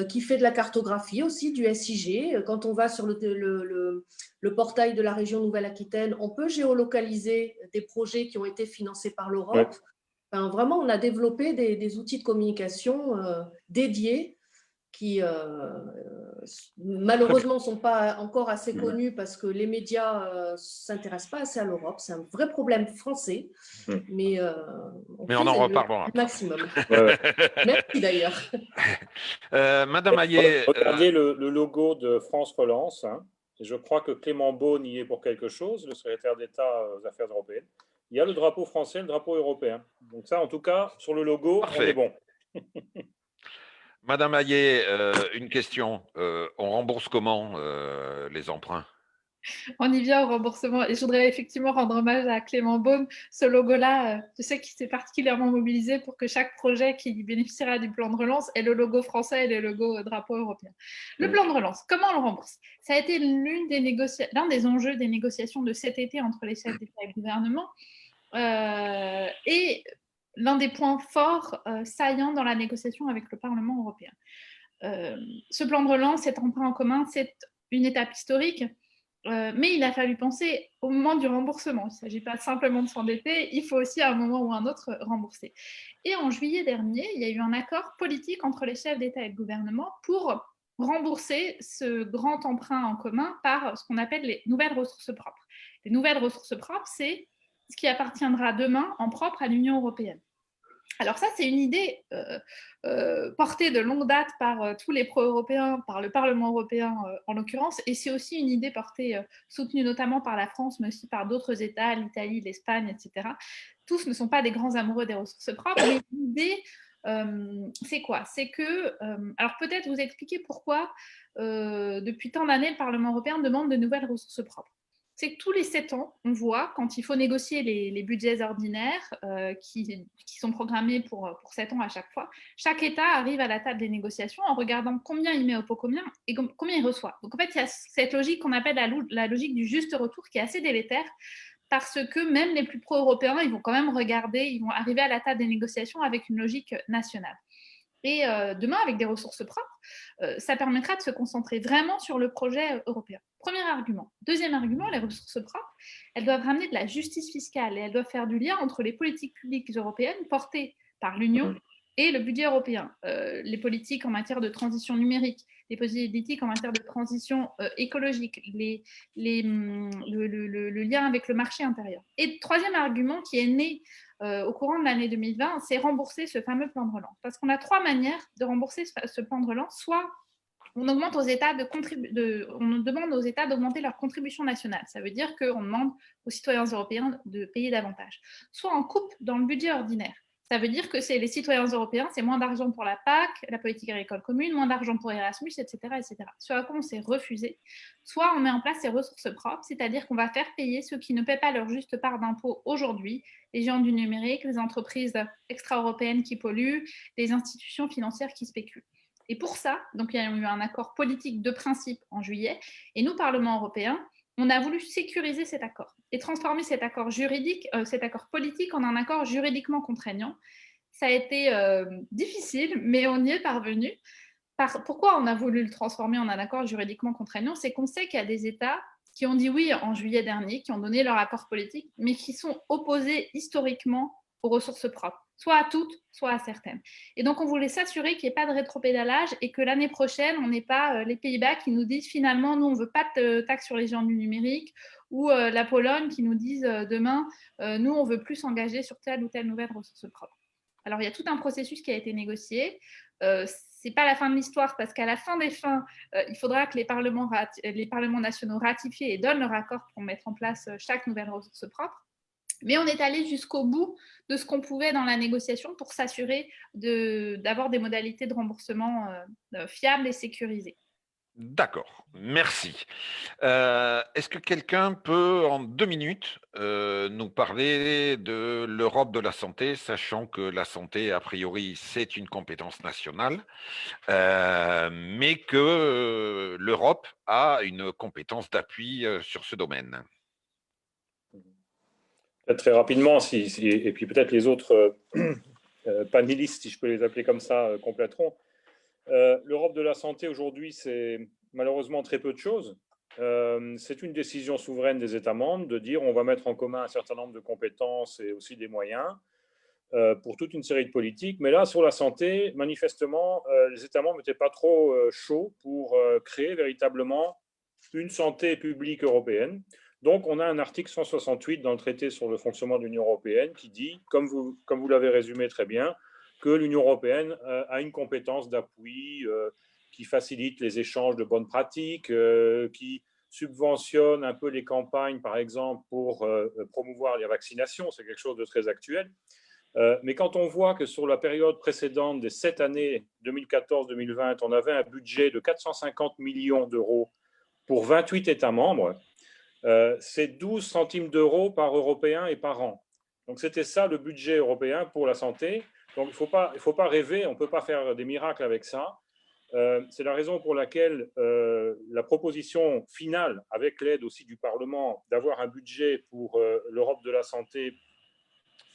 qui fait de la cartographie aussi, du SIG. Quand on va sur le portail de la région Nouvelle-Aquitaine, on peut géolocaliser des projets qui ont été financés par l'Europe. Ouais. Enfin, vraiment, on a développé des outils de communication dédiés qui malheureusement ne sont pas encore assez connus parce que les médias ne s'intéressent pas assez à l'Europe. C'est un vrai problème français, mais on en reparlera. Le maximum. Ouais. Merci d'ailleurs. Madame Hayet, regardez le logo de France Relance. Hein. Je crois que Clément Beaune y est pour quelque chose, le secrétaire d'État aux Affaires européennes. Il y a le drapeau français et le drapeau européen. Donc ça, en tout cas, sur le logo, parfait. On est bon. Madame Hayet, une question. On rembourse comment les emprunts? On y vient au remboursement. Et je voudrais effectivement rendre hommage à Clément Beaune. Ce logo-là, je sais qu'il s'est particulièrement mobilisé pour que chaque projet qui bénéficiera du plan de relance ait le logo français et le logo drapeau européen. Le plan de relance, comment on le rembourse? Ça a été l'un des enjeux des négociations de cet été entre les chefs d'État et le gouvernement. Et l'un des points forts, saillants dans la négociation avec le Parlement européen. Ce plan de relance, cet emprunt en commun, c'est une étape historique. Mais il a fallu penser au moment du remboursement. Il ne s'agit pas simplement de s'endetter, il faut aussi à un moment ou à un autre rembourser. Et en juillet dernier, il y a eu un accord politique entre les chefs d'État et de gouvernement pour rembourser ce grand emprunt en commun par ce qu'on appelle les nouvelles ressources propres. Les nouvelles ressources propres, c'est ce qui appartiendra demain en propre à l'Union européenne. Alors ça, c'est une idée portée de longue date par tous les pro-européens, par le Parlement européen en l'occurrence, et c'est aussi une idée soutenue notamment par la France, mais aussi par d'autres États, l'Italie, l'Espagne, etc. Tous ne sont pas des grands amoureux des ressources propres, mais l'idée, c'est quoi? C'est que, alors peut-être vous expliquer pourquoi depuis tant d'années, le Parlement européen demande de nouvelles ressources propres. C'est que tous les 7 ans, on voit, quand il faut négocier les budgets ordinaires qui sont programmés pour 7 ans à chaque fois, chaque État arrive à la table des négociations en regardant combien il met au pot commun et combien il reçoit. Donc en fait, il y a cette logique qu'on appelle la logique du juste retour qui est assez délétère, parce que même les plus pro-européens, ils vont quand même regarder, ils vont arriver à la table des négociations avec une logique nationale. Et demain, avec des ressources propres, ça permettra de se concentrer vraiment sur le projet européen. Premier argument. Deuxième argument, les ressources propres, elles doivent ramener de la justice fiscale et elles doivent faire du lien entre les politiques publiques européennes portées par l'Union et le budget européen. Les politiques en matière de transition numérique, les politiques en matière de transition écologique, le lien avec le marché intérieur. Et troisième argument qui est né au courant de l'année 2020, c'est rembourser ce fameux plan de relance. Parce qu'on a 3 manières de rembourser ce plan de relance. Soit on demande aux États d'augmenter leur contribution nationale. Ça veut dire qu'on demande aux citoyens européens de payer davantage. Soit on coupe dans le budget ordinaire. Ça veut dire que c'est les citoyens européens, c'est moins d'argent pour la PAC, la politique agricole commune, moins d'argent pour Erasmus, etc., etc. Sur à quoi on s'est refusé. Soit on met en place ces ressources propres, c'est-à-dire qu'on va faire payer ceux qui ne paient pas leur juste part d'impôts aujourd'hui, les géants du numérique, les entreprises extra-européennes qui polluent, les institutions financières qui spéculent. Et pour ça, donc il y a eu un accord politique de principe en juillet, et nous, Parlement européen, on a voulu sécuriser cet accord et transformer cet accord juridique, cet accord politique en un accord juridiquement contraignant. Ça a été difficile, mais on y est parvenu. Pourquoi on a voulu le transformer en un accord juridiquement contraignant? C'est qu'on sait qu'il y a des États qui ont dit oui en juillet dernier, qui ont donné leur accord politique, mais qui sont opposés historiquement aux ressources propres, soit à toutes, soit à certaines. Et donc, on voulait s'assurer qu'il n'y ait pas de rétropédalage et que l'année prochaine, on n'ait pas les Pays-Bas qui nous disent finalement, nous, on ne veut pas de taxe sur les géants du numérique, ou la Pologne qui nous disent demain, nous, on ne veut plus s'engager sur telle ou telle nouvelle ressource propre. Alors, il y a tout un processus qui a été négocié. Ce n'est pas la fin de l'histoire parce qu'à la fin des fins, il faudra que les parlements nationaux ratifient et donnent leur accord pour mettre en place chaque nouvelle ressource propre. Mais on est allé jusqu'au bout de ce qu'on pouvait dans la négociation pour s'assurer d'avoir des modalités de remboursement fiables et sécurisées. D'accord, merci. Est-ce que quelqu'un peut, en 2 minutes, nous parler de l'Europe de la santé, sachant que la santé, a priori, c'est une compétence nationale, mais que l'Europe a une compétence d'appui sur ce domaine? Très rapidement, et puis peut-être les autres panélistes, si je peux les appeler comme ça, compléteront. L'Europe de la santé aujourd'hui, c'est malheureusement très peu de choses. C'est une décision souveraine des États membres de dire on va mettre en commun un certain nombre de compétences et aussi des moyens pour toute une série de politiques. Mais là, sur la santé, manifestement, les États membres n'étaient pas trop chauds pour créer véritablement une santé publique européenne. Donc, on a un article 168 dans le traité sur le fonctionnement de l'Union européenne qui dit, comme vous l'avez résumé très bien, que l'Union européenne a une compétence d'appui qui facilite les échanges de bonnes pratiques, qui subventionne un peu les campagnes, par exemple, pour promouvoir les vaccinations. C'est quelque chose de très actuel. Mais quand on voit que sur la période précédente des 7 années 2014-2020, on avait un budget de 450 millions d'euros pour 28 États membres, c'est 12 centimes d'euros par Européen et par an. Donc c'était ça le budget européen pour la santé. Donc il ne faut pas rêver, on ne peut pas faire des miracles avec ça. C'est la raison pour laquelle la proposition finale, avec l'aide aussi du Parlement, d'avoir un budget pour l'Europe de la santé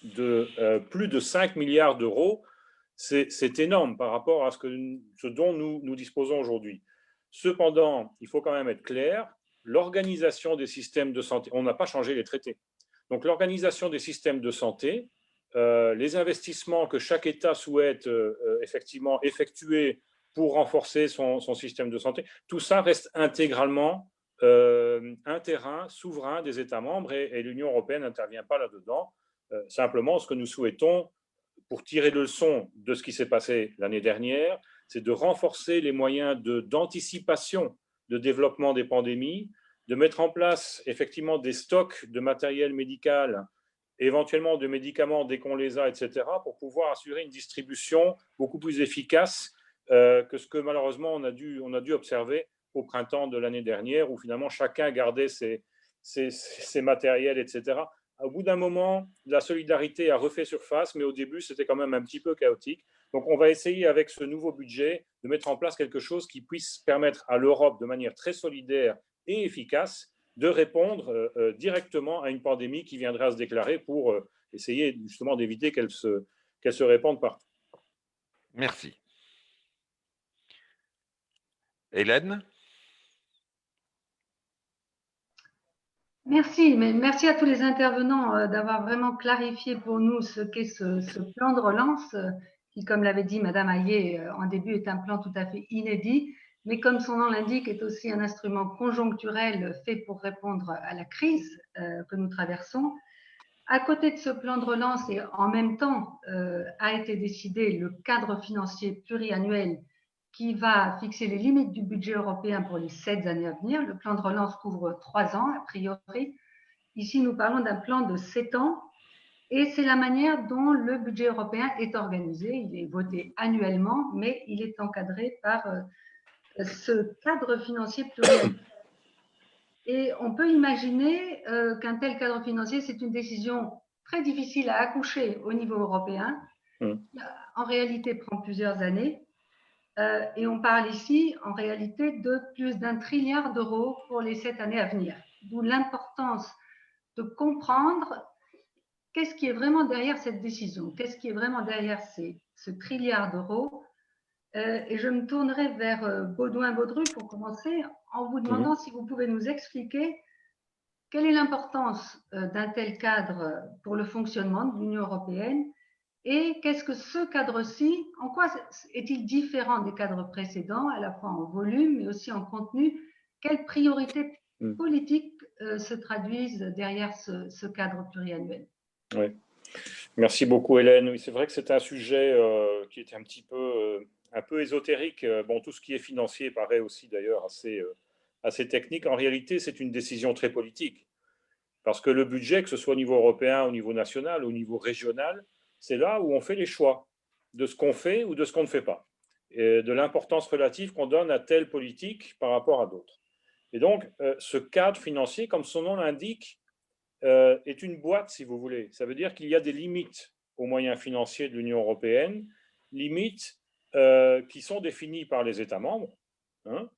de plus de 5 milliards d'euros, c'est énorme par rapport à ce dont nous disposons aujourd'hui. Cependant, il faut quand même être clair, l'organisation des systèmes de santé, on n'a pas changé les traités. Donc l'organisation des systèmes de santé, les investissements que chaque État souhaite effectivement effectuer pour renforcer son système de santé, tout ça reste intégralement un terrain souverain des États membres et l'Union européenne n'intervient pas là-dedans. Simplement, ce que nous souhaitons, pour tirer le leçon de ce qui s'est passé l'année dernière, c'est de renforcer les moyens d'anticipation de développement des pandémies, de mettre en place effectivement des stocks de matériel médical, éventuellement de médicaments dès qu'on les a, etc., pour pouvoir assurer une distribution beaucoup plus efficace que ce que malheureusement on a dû observer au printemps de l'année dernière, où finalement chacun gardait ses matériels, etc. Au bout d'un moment, la solidarité a refait surface, mais au début, c'était quand même un petit peu chaotique. Donc, on va essayer avec ce nouveau budget de mettre en place quelque chose qui puisse permettre à l'Europe, de manière très solidaire et efficace, de répondre directement à une pandémie qui viendra se déclarer pour essayer justement d'éviter qu'elle se répande partout. Merci. Hélène? Merci, mais merci à tous les intervenants d'avoir vraiment clarifié pour nous ce qu'est ce plan de relance qui, comme l'avait dit Madame Hayé en début, est un plan tout à fait inédit, mais comme son nom l'indique, est aussi un instrument conjoncturel fait pour répondre à la crise que nous traversons. À côté de ce plan de relance et en même temps a été décidé le cadre financier pluriannuel qui va fixer les limites du budget européen pour les 7 années à venir. Le plan de relance couvre 3 ans, a priori. Ici, nous parlons d'un plan de 7 ans et c'est la manière dont le budget européen est organisé. Il est voté annuellement, mais il est encadré par ce cadre financier pluriannuel. Et on peut imaginer qu'un tel cadre financier, c'est une décision très difficile à accoucher au niveau européen, qui en réalité prend plusieurs années. Et on parle ici, en réalité, de plus d'1 trilliard d'euros pour les 7 années à venir. D'où l'importance de comprendre qu'est-ce qui est vraiment derrière cette décision, qu'est-ce qui est vraiment derrière ce trilliard d'euros. Et je me tournerai vers Baudouin-Baudru pour commencer, en vous demandant si vous pouvez nous expliquer quelle est l'importance d'un tel cadre pour le fonctionnement de l'Union européenne et qu'est-ce que ce cadre-ci, en quoi est-il différent des cadres précédents, à la fois en volume mais aussi en contenu? Quelles priorités politiques se traduisent derrière ce cadre pluriannuel? Oui. Merci beaucoup, Hélène. Oui, c'est vrai que c'est un sujet qui est un peu ésotérique. Bon, tout ce qui est financier paraît aussi d'ailleurs assez technique. En réalité, c'est une décision très politique. Parce que le budget, que ce soit au niveau européen, au niveau national, au niveau régional, c'est là où on fait les choix de ce qu'on fait ou de ce qu'on ne fait pas, et de l'importance relative qu'on donne à telle politique par rapport à d'autres. Et donc, ce cadre financier, comme son nom l'indique, est une boîte, si vous voulez. Ça veut dire qu'il y a des limites aux moyens financiers de l'Union européenne, limites qui sont définies par les États membres, hein,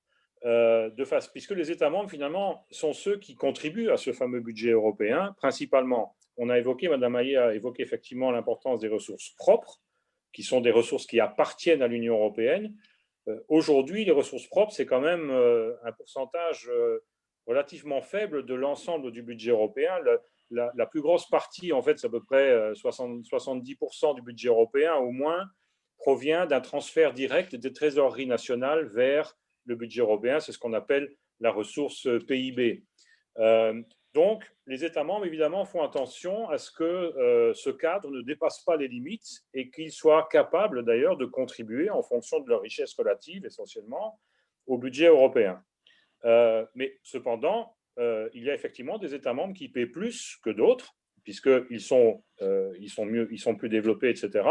puisque les États membres, finalement, sont ceux qui contribuent à ce fameux budget européen, principalement. Madame Hayé a évoqué effectivement l'importance des ressources propres, qui sont des ressources qui appartiennent à l'Union européenne. Aujourd'hui, les ressources propres, c'est quand même un pourcentage relativement faible de l'ensemble du budget européen. La plus grosse partie, en fait, c'est à peu près 70% du budget européen, au moins, provient d'un transfert direct des trésoreries nationales vers le budget européen. C'est ce qu'on appelle la ressource PIB. Donc, les États membres, évidemment, font attention à ce que ce cadre ne dépasse pas les limites et qu'ils soient capables, d'ailleurs, de contribuer en fonction de leur richesse relative, essentiellement, au budget européen. Mais cependant, il y a effectivement des États membres qui paient plus que d'autres, puisqu'ils sont plus développés, etc.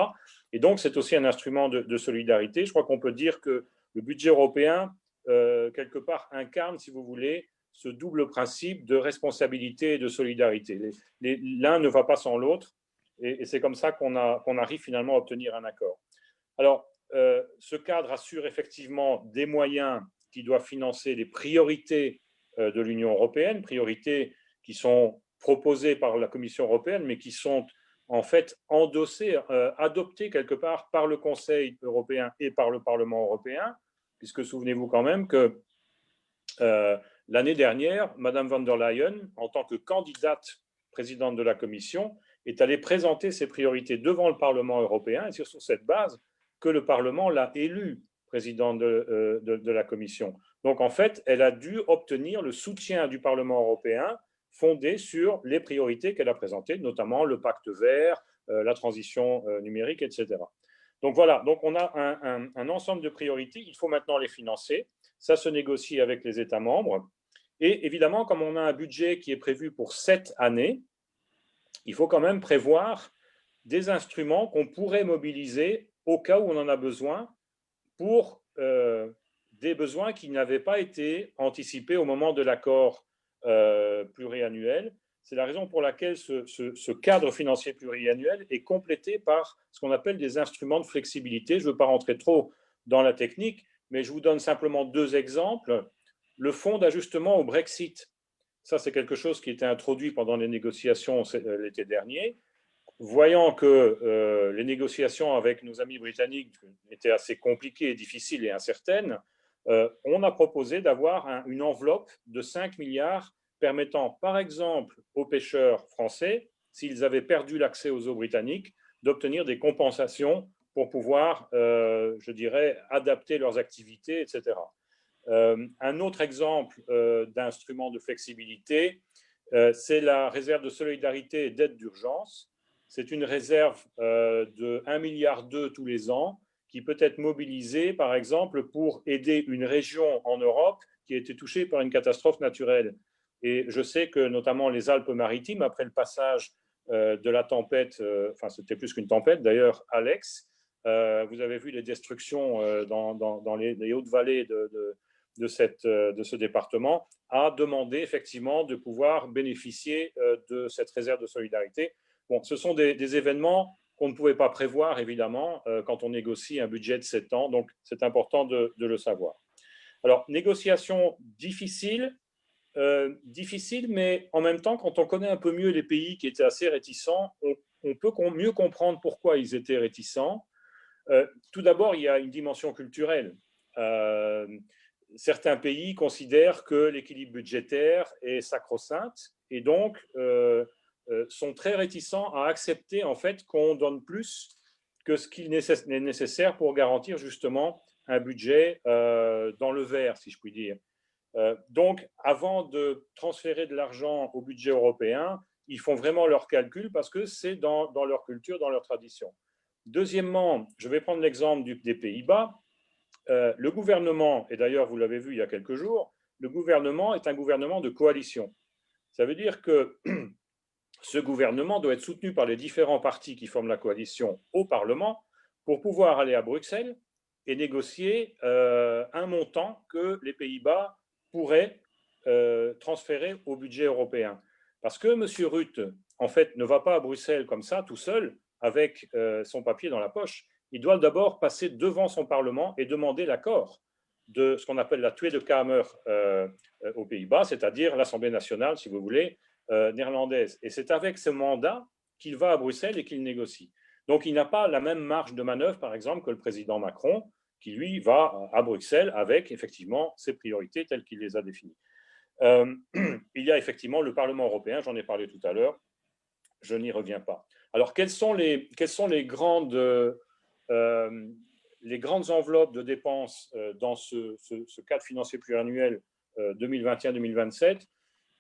Et donc, c'est aussi un instrument de solidarité. Je crois qu'on peut dire que le budget européen, quelque part, incarne, si vous voulez, ce double principe de responsabilité et de solidarité. L'un ne va pas sans l'autre, et c'est comme ça qu'on arrive finalement à obtenir un accord. Alors, ce cadre assure effectivement des moyens qui doivent financer les priorités de l'Union européenne, priorités qui sont proposées par la Commission européenne, mais qui sont en fait endossées, adoptées quelque part par le Conseil européen et par le Parlement européen, puisque souvenez-vous quand même que l'année dernière, Madame von der Leyen, en tant que candidate présidente de la Commission, est allée présenter ses priorités devant le Parlement européen, et c'est sur cette base que le Parlement l'a élue présidente de la Commission. Donc, en fait, elle a dû obtenir le soutien du Parlement européen fondé sur les priorités qu'elle a présentées, notamment le pacte vert, la transition numérique, etc. Donc, voilà. Donc, on a un ensemble de priorités. Il faut maintenant les financer. Ça se négocie avec les États membres. Et évidemment, comme on a un budget qui est prévu pour 7 années, il faut quand même prévoir des instruments qu'on pourrait mobiliser au cas où on en a besoin pour des besoins qui n'avaient pas été anticipés au moment de l'accord pluriannuel. C'est la raison pour laquelle ce cadre financier pluriannuel est complété par ce qu'on appelle des instruments de flexibilité. Je ne veux pas rentrer trop dans la technique, mais je vous donne simplement 2 exemples. Le fonds d'ajustement au Brexit, ça c'est quelque chose qui était introduit pendant les négociations l'été dernier. Voyant que les négociations avec nos amis britanniques étaient assez compliquées, difficiles et incertaines, on a proposé d'avoir une enveloppe de 5 milliards permettant, par exemple, aux pêcheurs français, s'ils avaient perdu l'accès aux eaux britanniques, d'obtenir des compensations pour pouvoir, je dirais, adapter leurs activités, etc. Un autre exemple d'instrument de flexibilité, c'est la réserve de solidarité et d'aide d'urgence. C'est une réserve de 1,2 milliard tous les ans qui peut être mobilisée, par exemple, pour aider une région en Europe qui a été touchée par une catastrophe naturelle. Et je sais que notamment les Alpes-Maritimes, après le passage de la tempête, enfin c'était plus qu'une tempête d'ailleurs, Alex, vous avez vu les destructions dans les hautes vallées de ce département, a demandé effectivement de pouvoir bénéficier de cette réserve de solidarité. Bon, ce sont des événements qu'on ne pouvait pas prévoir, évidemment, quand on négocie un budget de 7 ans. Donc, c'est important de le savoir. Alors, négociation difficile, mais en même temps, quand on connaît un peu mieux les pays qui étaient assez réticents, on peut mieux comprendre pourquoi ils étaient réticents. Tout d'abord, il y a une dimension culturelle. Certains pays considèrent que l'équilibre budgétaire est sacro-sainte et donc sont très réticents à accepter en fait qu'on donne plus que ce qu'il est nécessaire pour garantir justement un budget dans le vert, si je puis dire. Donc, avant de transférer de l'argent au budget européen, ils font vraiment leurs calculs parce que c'est dans leur culture, dans leur tradition. Deuxièmement, je vais prendre l'exemple des Pays-Bas. Le gouvernement, et d'ailleurs vous l'avez vu il y a quelques jours, le gouvernement est un gouvernement de coalition. Ça veut dire que ce gouvernement doit être soutenu par les différents partis qui forment la coalition au Parlement pour pouvoir aller à Bruxelles et négocier un montant que les Pays-Bas pourraient transférer au budget européen. Parce que M. Rutte, en fait, ne va pas à Bruxelles comme ça, tout seul, avec son papier dans la poche. Il doit d'abord passer devant son Parlement et demander l'accord de ce qu'on appelle la Tweede Kamer aux Pays-Bas, c'est-à-dire l'Assemblée nationale, si vous voulez, néerlandaise. Et c'est avec ce mandat qu'il va à Bruxelles et qu'il négocie. Donc, il n'a pas la même marge de manœuvre, par exemple, que le président Macron, qui, lui, va à Bruxelles avec, effectivement, ses priorités telles qu'il les a définies. Il y a effectivement le Parlement européen, j'en ai parlé tout à l'heure, je n'y reviens pas. Alors, quelles sont les grandes enveloppes de dépenses dans ce cadre financier pluriannuel 2021-2027?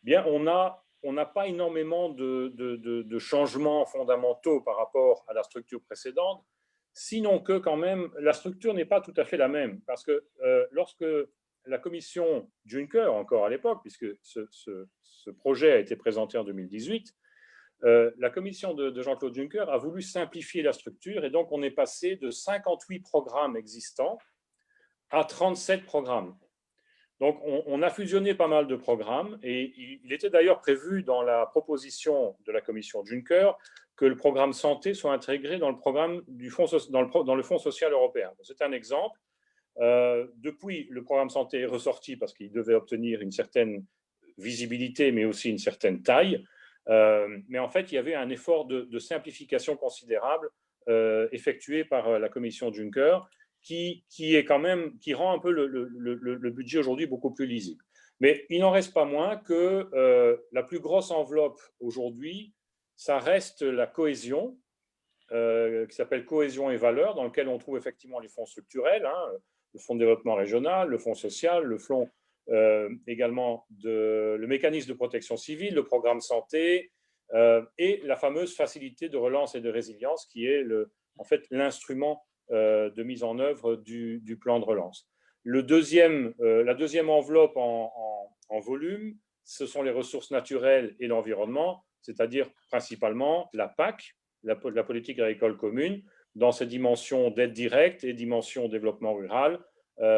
Bien, on n'a pas énormément de changements fondamentaux par rapport à la structure précédente, sinon que quand même, la structure n'est pas tout à fait la même. Parce que lorsque la commission Juncker, encore à l'époque, puisque ce projet a été présenté en 2018, la commission de Jean-Claude Juncker a voulu simplifier la structure et donc on est passé de 58 programmes existants à 37 programmes. Donc on a fusionné pas mal de programmes et il était d'ailleurs prévu dans la proposition de la commission Juncker que le programme santé soit intégré dans le programme dans le Fonds social européen. C'est un exemple. Depuis, le programme santé est ressorti parce qu'il devait obtenir une certaine visibilité mais aussi une certaine taille. Mais en fait, il y avait un effort de simplification considérable effectué par la commission Juncker qui rend un peu le budget aujourd'hui beaucoup plus lisible. Mais il n'en reste pas moins que la plus grosse enveloppe aujourd'hui, ça reste la cohésion, qui s'appelle Cohésion et Valeurs, dans lequel on trouve effectivement les fonds structurels, le fonds de développement régional, le fonds social, le fonds également le mécanisme de protection civile, le programme santé et la fameuse facilité de relance et de résilience qui est en fait l'instrument de mise en œuvre du plan de relance. La deuxième enveloppe en volume, ce sont les ressources naturelles et l'environnement, c'est-à-dire principalement la PAC, la politique agricole commune, dans ses dimensions d'aide directe et dimensions développement rural,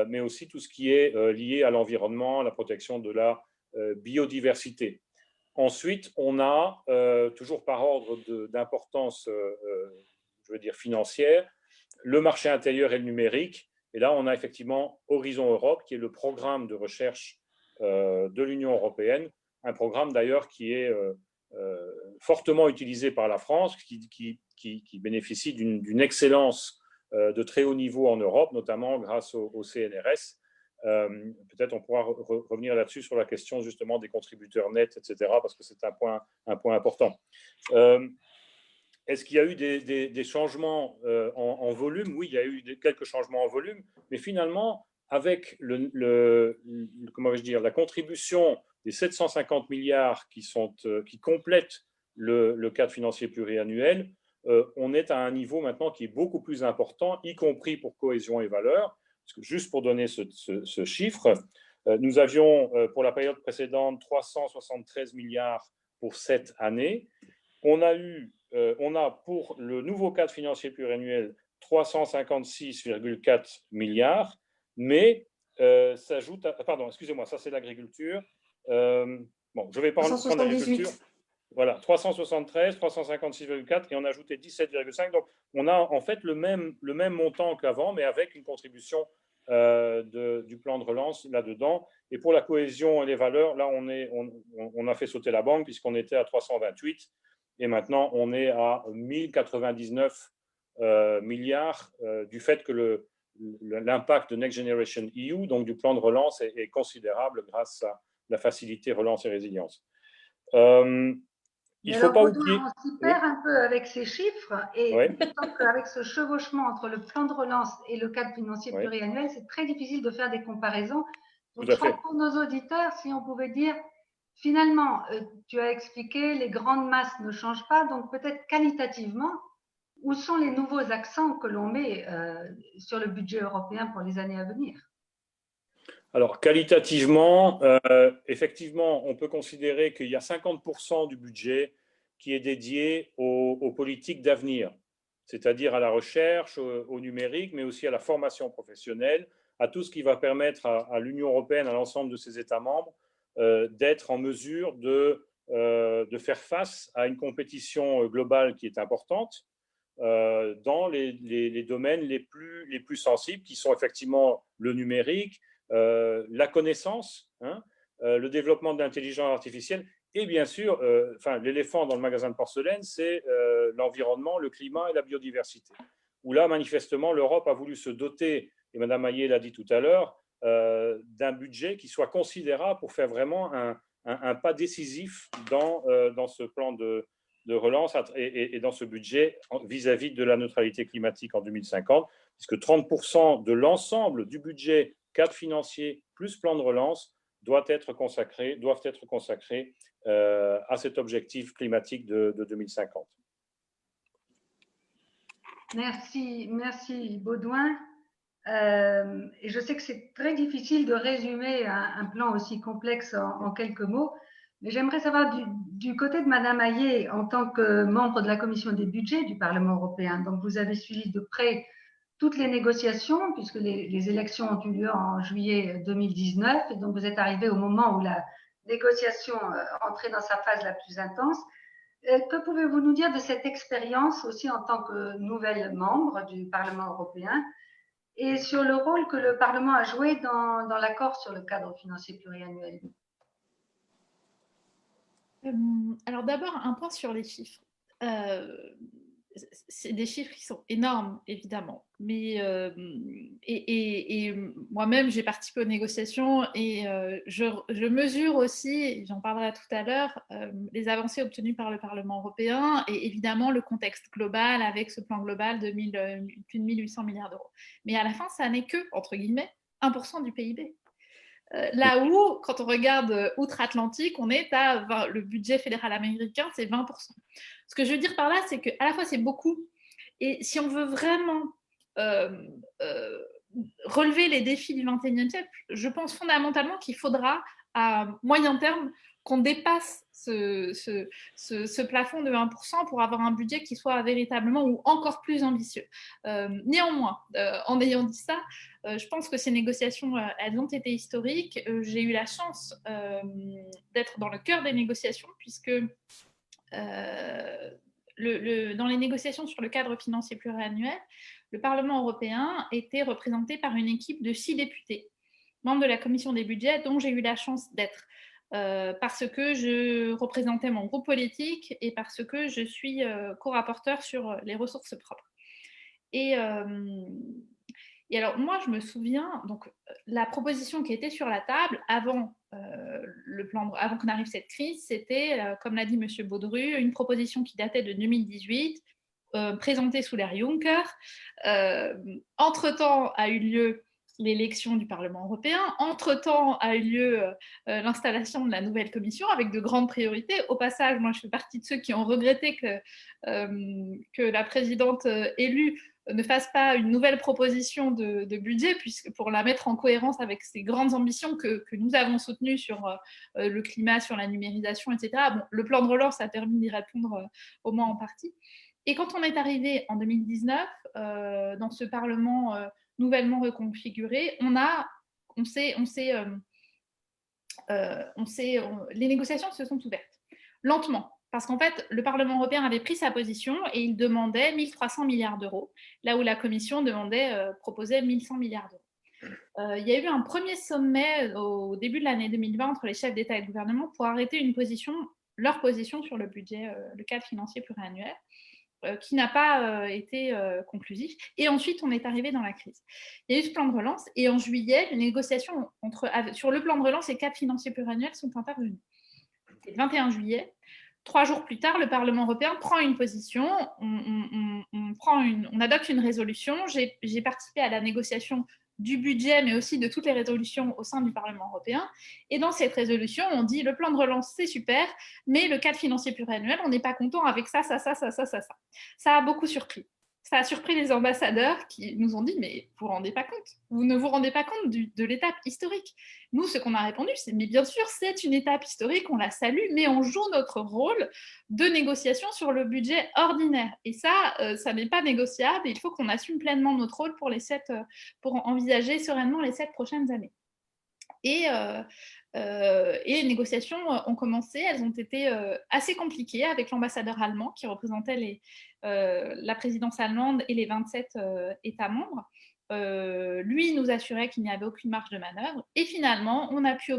mais aussi tout ce qui est lié à l'environnement, la protection de la biodiversité. Ensuite, on a, toujours par ordre d'importance, je veux dire financière, le marché intérieur et le numérique. Et là, on a effectivement Horizon Europe, qui est le programme de recherche de l'Union européenne, un programme d'ailleurs qui est fortement utilisé par la France, qui bénéficie d'une excellence de très haut niveau en Europe, notamment grâce au CNRS. Peut-être on pourra revenir là-dessus sur la question justement des contributeurs nets, etc., parce que c'est un point important. Est-ce qu'il y a eu des changements en volume? Oui, il y a eu quelques changements en volume, mais finalement, avec comment vais-je dire, la contribution des 750 milliards qui complètent le cadre financier pluriannuel, on est à un niveau maintenant qui est beaucoup plus important, y compris pour cohésion et valeurs. Parce que juste pour donner ce chiffre, nous avions pour la période précédente 373 milliards pour cette année. On a pour le nouveau cadre financier pluriannuel 356,4 milliards, mais s'ajoute pardon, excusez-moi, ça c'est l'agriculture. Bon, je vais prendre l'agriculture. Voilà, 373, 356,4 et on a ajouté 17,5. Donc, on a en fait le même montant qu'avant, mais avec une contribution du plan de relance là-dedans. Et pour la cohésion et les valeurs, là, on a fait sauter la banque puisqu'on était à 328 et maintenant, on est à 1099 milliards du fait que l'impact de Next Generation EU, donc du plan de relance, est considérable grâce à la facilité relance et résilience. Il ne faut pas oublier. On s'y perd un peu avec ces chiffres et Oui. avec ce chevauchement entre le plan de relance et le cadre financier pluriannuel, c'est très difficile de faire des comparaisons. Donc, je crois que pour nos auditeurs, si on pouvait dire, finalement, tu as expliqué, les grandes masses ne changent pas, donc peut-être qualitativement, où sont les nouveaux accents que l'on met sur le budget européen pour les années à venir? Alors, qualitativement, effectivement, on peut considérer qu'il y a 50% du budget qui est dédié aux politiques d'avenir, c'est-à-dire à la recherche, au numérique, mais aussi à la formation professionnelle, à tout ce qui va permettre à l'Union européenne, à l'ensemble de ses États membres, d'être en mesure de faire face à une compétition globale qui est importante dans les domaines les plus sensibles, qui sont effectivement le numérique, la connaissance, le développement de l'intelligence artificielle et bien sûr, l'éléphant dans le magasin de porcelaine, c'est l'environnement, le climat et la biodiversité. Où là, manifestement, l'Europe a voulu se doter, et Mme Hayet l'a dit tout à l'heure, d'un budget qui soit considérable pour faire vraiment un pas décisif dans ce plan de relance et dans ce budget vis-à-vis de la neutralité climatique en 2050, puisque 30% de l'ensemble du budget cadre financier plus plan de relance doivent être consacrés à cet objectif climatique de 2050. Merci Baudouin. Et je sais que c'est très difficile de résumer un plan aussi complexe en quelques mots, mais j'aimerais savoir du côté de Madame Hayet, en tant que membre de la Commission des budgets du Parlement européen, donc vous avez suivi de près toutes les négociations, puisque les élections ont eu lieu en juillet 2019, et donc vous êtes arrivé au moment où la négociation entrait dans sa phase la plus intense. Que pouvez-vous nous dire de cette expérience aussi en tant que nouvelle membre du Parlement européen et sur le rôle que le Parlement a joué dans l'accord sur le cadre financier pluriannuel? Alors d'abord, un point sur les chiffres. C'est des chiffres qui sont énormes, évidemment. Mais, et moi-même, j'ai participé aux négociations et je mesure aussi, j'en parlerai tout à l'heure, les avancées obtenues par le Parlement européen et évidemment le contexte global avec ce plan global de plus de 1800 milliards d'euros. Mais à la fin, ça n'est que, entre guillemets, 1% du PIB. Là où, quand on regarde outre-Atlantique, on est à le budget fédéral américain, c'est 20%. Ce que je veux dire par là, c'est qu'à la fois, c'est beaucoup. Et si on veut vraiment relever les défis du XXIe siècle, je pense fondamentalement qu'il faudra, à moyen terme, qu'on dépasse ce plafond de 1% pour avoir un budget qui soit véritablement ou encore plus ambitieux. Néanmoins, en ayant dit ça, je pense que ces négociations, elles ont été historiques. J'ai eu la chance d'être dans le cœur des négociations puisque dans les négociations sur le cadre financier pluriannuel, le Parlement européen était représenté par une équipe de 6 députés, membres de la commission des budgets, dont j'ai eu la chance d'être. Parce que je représentais mon groupe politique et parce que je suis co-rapporteur sur les ressources propres. Et alors, moi, je me souviens, donc, la proposition qui était sur la table avant avant qu'on arrive à cette crise, c'était, comme l'a dit M. Baudru, une proposition qui datait de 2018, présentée sous l'ère Juncker. Entre-temps a eu lieu l'élection du Parlement européen. Entre-temps a eu lieu l'installation de la nouvelle commission avec de grandes priorités. Au passage, moi, je fais partie de ceux qui ont regretté que la présidente élue ne fasse pas une nouvelle proposition de budget pour la mettre en cohérence avec ces grandes ambitions que nous avons soutenues sur le climat, sur la numérisation, etc. Bon, le plan de relance a permis d'y répondre au moins en partie. Et quand on est arrivé en 2019 dans ce Parlement nouvellement reconfiguré, les négociations se sont ouvertes lentement. Parce qu'en fait, le Parlement européen avait pris sa position et il demandait 1 300 milliards d'euros, là où la Commission proposait 1 100 milliards d'euros. Il y a eu un premier sommet au début de l'année 2020 entre les chefs d'État et de gouvernement pour arrêter leur position sur le budget, le cadre financier pluriannuel, qui n'a pas été conclusif. Et ensuite, on est arrivé dans la crise. Il y a eu ce plan de relance et en juillet, les négociations sur le plan de relance et le cadre financier pluriannuel sont intervenues. C'est le 21 juillet. 3 jours plus tard, le Parlement européen prend une position, on adopte une résolution. J'ai participé à la négociation du budget, mais aussi de toutes les résolutions au sein du Parlement européen. Et dans cette résolution, on dit le plan de relance, c'est super, mais le cadre financier pluriannuel, on n'est pas content avec ça. Ça a beaucoup surpris. Ça a surpris les ambassadeurs qui nous ont dit « mais vous ne vous rendez pas compte, vous ne vous rendez pas compte de l'étape historique ». Nous, ce qu'on a répondu, c'est « mais bien sûr, c'est une étape historique, on la salue, mais on joue notre rôle de négociation sur le budget ordinaire. Et ça, ça n'est pas négociable, et il faut qu'on assume pleinement notre rôle pour envisager sereinement les 7 prochaines années ». Et les négociations ont commencé, elles ont été assez compliquées avec l'ambassadeur allemand qui représentait la présidence allemande et les 27 États membres. Lui nous assurait qu'il n'y avait aucune marge de manœuvre. Et finalement, on a pu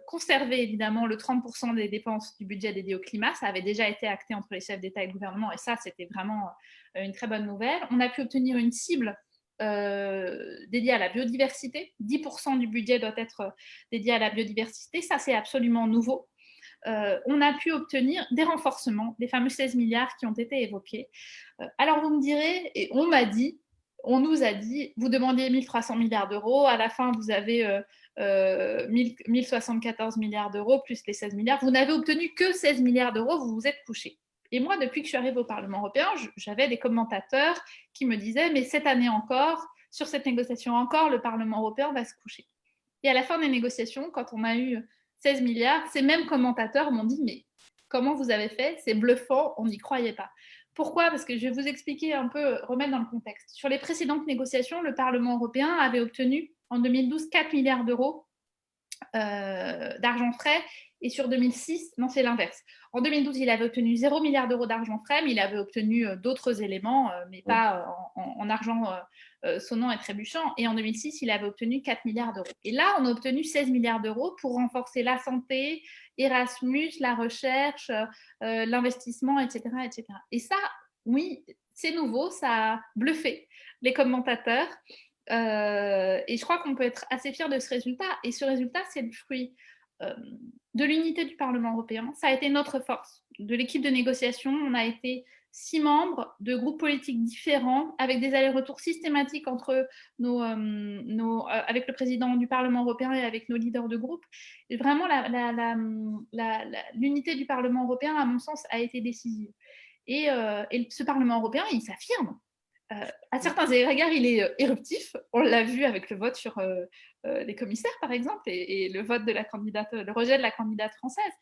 conserver évidemment le 30% des dépenses du budget dédié au climat. Ça avait déjà été acté entre les chefs d'État et de gouvernement et ça, c'était vraiment une très bonne nouvelle. On a pu obtenir une cible dédié à la biodiversité. 10% du budget doit être dédié à la biodiversité. Ça, c'est absolument nouveau. On a pu obtenir des renforcements, les fameux 16 milliards qui ont été évoqués. Alors, vous me direz, et on nous a dit, vous demandiez 1 300 milliards d'euros, à la fin, vous avez 1074 milliards d'euros plus les 16 milliards. Vous n'avez obtenu que 16 milliards d'euros, vous vous êtes couché. Et moi, depuis que je suis arrivée au Parlement européen, j'avais des commentateurs qui me disaient « mais cette année encore, sur cette négociation encore, le Parlement européen va se coucher ». Et à la fin des négociations, quand on a eu 16 milliards, ces mêmes commentateurs m'ont dit « mais comment vous avez fait? C'est bluffant, on n'y croyait pas ». Pourquoi? Parce que je vais vous expliquer un peu, remettre dans le contexte. Sur les précédentes négociations, le Parlement européen avait obtenu en 2012 4 milliards d'euros d'argent frais. Et sur 2006, non, c'est l'inverse. En 2012, il avait obtenu 0 milliard d'euros d'argent frais, mais il avait obtenu d'autres éléments, mais pas en argent sonnant et trébuchant. Et en 2006, il avait obtenu 4 milliards d'euros. Et là, on a obtenu 16 milliards d'euros pour renforcer la santé, Erasmus, la recherche, l'investissement, etc., etc. Et ça, oui, c'est nouveau, ça a bluffé les commentateurs. Et je crois qu'on peut être assez fier de ce résultat. Et ce résultat, c'est le fruit de l'unité du Parlement européen. Ça a été notre force. De l'équipe de négociation, on a été 6 membres de groupes politiques différents, avec des allers-retours systématiques entre avec le président du Parlement européen et avec nos leaders de groupe. Et vraiment, l'unité du Parlement européen, à mon sens, a été décisive. Et ce Parlement européen, il s'affirme. À certains égards, il est éruptif. On l'a vu avec le vote sur les commissaires, par exemple, et le vote de le rejet de la candidate française.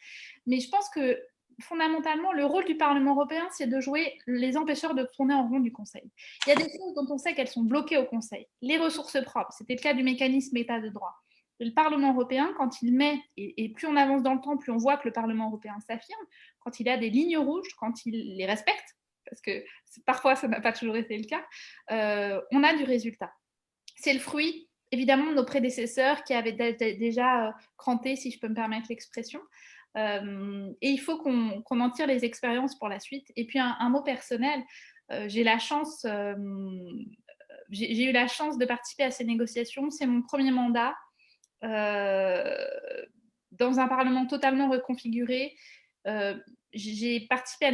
Mais je pense que fondamentalement, le rôle du Parlement européen, c'est de jouer les empêcheurs de tourner en rond du Conseil. Il y a des choses dont on sait qu'elles sont bloquées au Conseil. Les ressources propres, c'était le cas du mécanisme État de droit. Et le Parlement européen, quand il met, et plus on avance dans le temps, plus on voit que le Parlement européen s'affirme, quand il a des lignes rouges, quand il les respecte, parce que parfois ça n'a pas toujours été le cas, on a du résultat. C'est le fruit, évidemment, de nos prédécesseurs qui avaient déjà cranté, si je peux me permettre l'expression. Et il faut qu'on en tire les expériences pour la suite. Et puis un mot personnel, j'ai eu la chance de participer à ces négociations. C'est mon premier mandat dans un Parlement totalement reconfiguré. J'ai participé à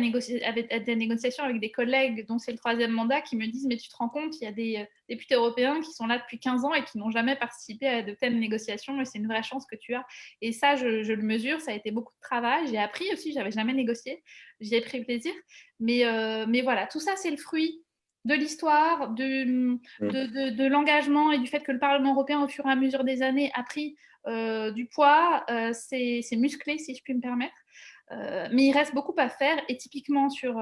des négociations avec des collègues dont c'est le 3e mandat qui me disent « mais tu te rends compte, il y a des députés européens qui sont là depuis 15 ans et qui n'ont jamais participé à de telles négociations et c'est une vraie chance que tu as ». Et ça, je le mesure, ça a été beaucoup de travail. J'ai appris aussi, je n'avais jamais négocié, j'y ai pris plaisir. Mais voilà, tout ça, c'est le fruit de l'histoire, de l'engagement et du fait que le Parlement européen, au fur et à mesure des années, a pris du poids. C'est musclé, si je puis me permettre. Mais il reste beaucoup à faire et typiquement sur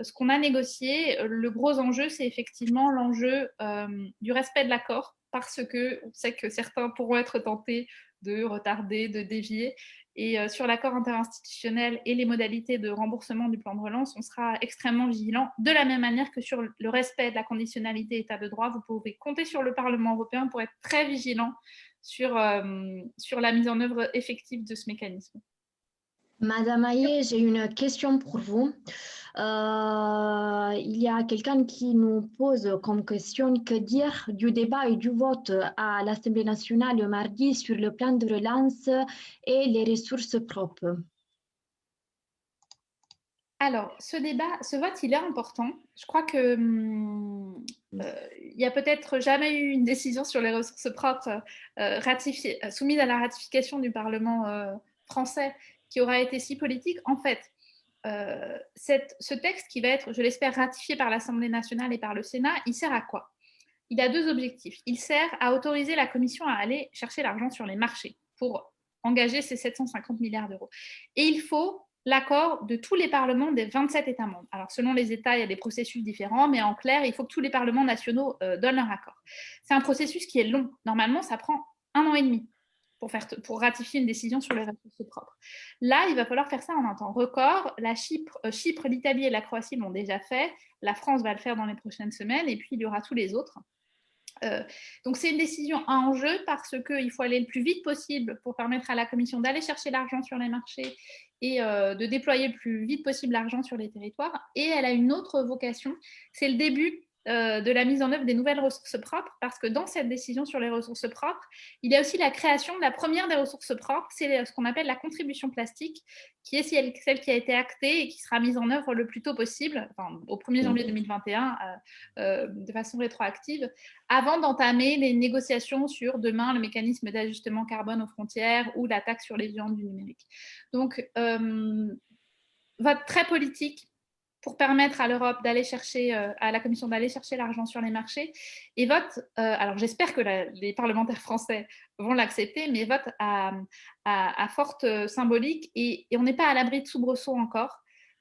ce qu'on a négocié, le gros enjeu, c'est effectivement l'enjeu du respect de l'accord parce qu'on sait que certains pourront être tentés de retarder, de dévier. Et sur l'accord interinstitutionnel et les modalités de remboursement du plan de relance, on sera extrêmement vigilant. De la même manière que sur le respect de la conditionnalité état de droit, vous pouvez compter sur le Parlement européen pour être très vigilant sur la mise en œuvre effective de ce mécanisme. Madame Aye, j'ai une question pour vous. Il y a quelqu'un qui nous pose comme question que dire du débat et du vote à l'Assemblée nationale le mardi sur le plan de relance et les ressources propres. Alors, ce vote, il est important. Je crois que il n'y a peut-être jamais eu une décision sur les ressources propres soumise à la ratification du Parlement français qui aura été si politique. En fait, ce texte qui va être, je l'espère, ratifié par l'Assemblée nationale et par le Sénat, il sert à quoi? Il a deux objectifs. Il sert à autoriser la Commission à aller chercher l'argent sur les marchés pour engager ces 750 milliards d'euros. Et il faut l'accord de tous les parlements des 27 États membres. Alors, selon les États, il y a des processus différents, mais en clair, il faut que tous les parlements nationaux donnent leur accord. C'est un processus qui est long. Normalement, ça prend 1 an et demi pour ratifier une décision sur les ressources propres. Là, il va falloir faire ça en un temps record. Chypre, l'Italie et la Croatie l'ont déjà fait. La France va le faire dans les prochaines semaines, et puis il y aura tous les autres. Donc c'est une décision à enjeu parce qu'il faut aller le plus vite possible pour permettre à la Commission d'aller chercher l'argent sur les marchés et de déployer le plus vite possible l'argent sur les territoires. Et elle a une autre vocation, c'est le début de la mise en œuvre des nouvelles ressources propres, parce que dans cette décision sur les ressources propres, il y a aussi la création de la première des ressources propres, c'est ce qu'on appelle la contribution plastique, qui est celle qui a été actée et qui sera mise en œuvre le plus tôt possible, enfin, au 1er janvier 2021, de façon rétroactive, avant d'entamer les négociations sur demain le mécanisme d'ajustement carbone aux frontières ou la taxe sur les géants du numérique. Donc, vote très politique pour permettre à l'Europe d'aller chercher, à la Commission d'aller chercher l'argent sur les marchés, et vote, alors j'espère que les parlementaires français vont l'accepter, mais vote à forte symbolique, et on n'est pas à l'abri de soubresauts encore,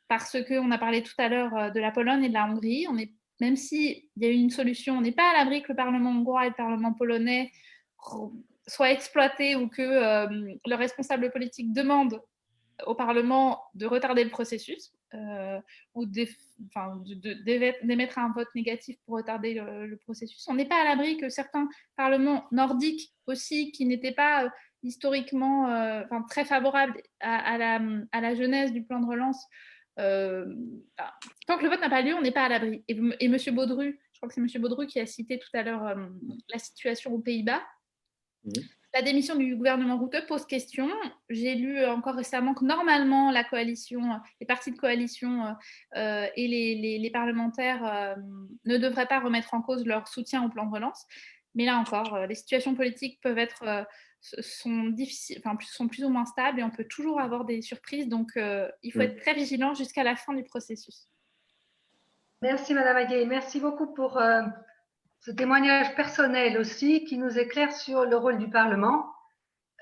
parce qu'on a parlé tout à l'heure de la Pologne et de la Hongrie, même s'il y a eu une solution, on n'est pas à l'abri que le Parlement hongrois et le Parlement polonais soient exploités, ou que leurs responsables politiques demandent au Parlement de retarder le processus ou d'émettre un vote négatif pour retarder le processus. On n'est pas à l'abri que certains parlements nordiques aussi, qui n'étaient pas historiquement très favorables à la jeunesse du plan de relance, tant que le vote n'a pas lieu, on n'est pas à l'abri. Et M. Baudru, je crois que c'est M. Baudru qui a cité tout à l'heure la situation aux Pays-Bas. La démission du gouvernement Rutte pose question. J'ai lu encore récemment que normalement la coalition, les partis de coalition et les parlementaires ne devraient pas remettre en cause leur soutien au plan de relance. Mais là encore, les situations politiques peuvent être sont difficiles, sont plus ou moins stables, et on peut toujours avoir des surprises. Donc il faut être très vigilant jusqu'à la fin du processus. Merci Madame Aguet. Merci beaucoup pour ce témoignage personnel aussi qui nous éclaire sur le rôle du Parlement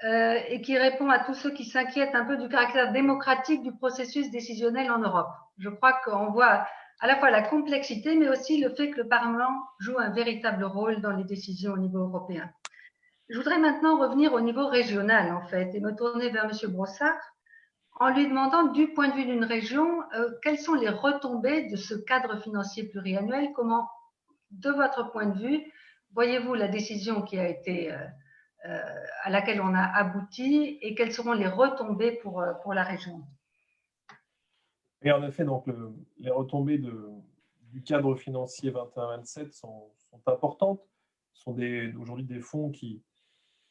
et qui répond à tous ceux qui s'inquiètent un peu du caractère démocratique du processus décisionnel en Europe. Je crois qu'on voit à la fois la complexité, mais aussi le fait que le Parlement joue un véritable rôle dans les décisions au niveau européen. Je voudrais maintenant revenir au niveau régional, en fait, et me tourner vers M. Brossard en lui demandant, du point de vue d'une région, quelles sont les retombées de ce cadre financier pluriannuel? Comment, de votre point de vue, voyez-vous la décision qui a été, à laquelle on a abouti, et quelles seront les retombées pour la région? Et en effet, donc, les retombées du cadre financier 21-27 sont importantes. Ce sont aujourd'hui des fonds qui,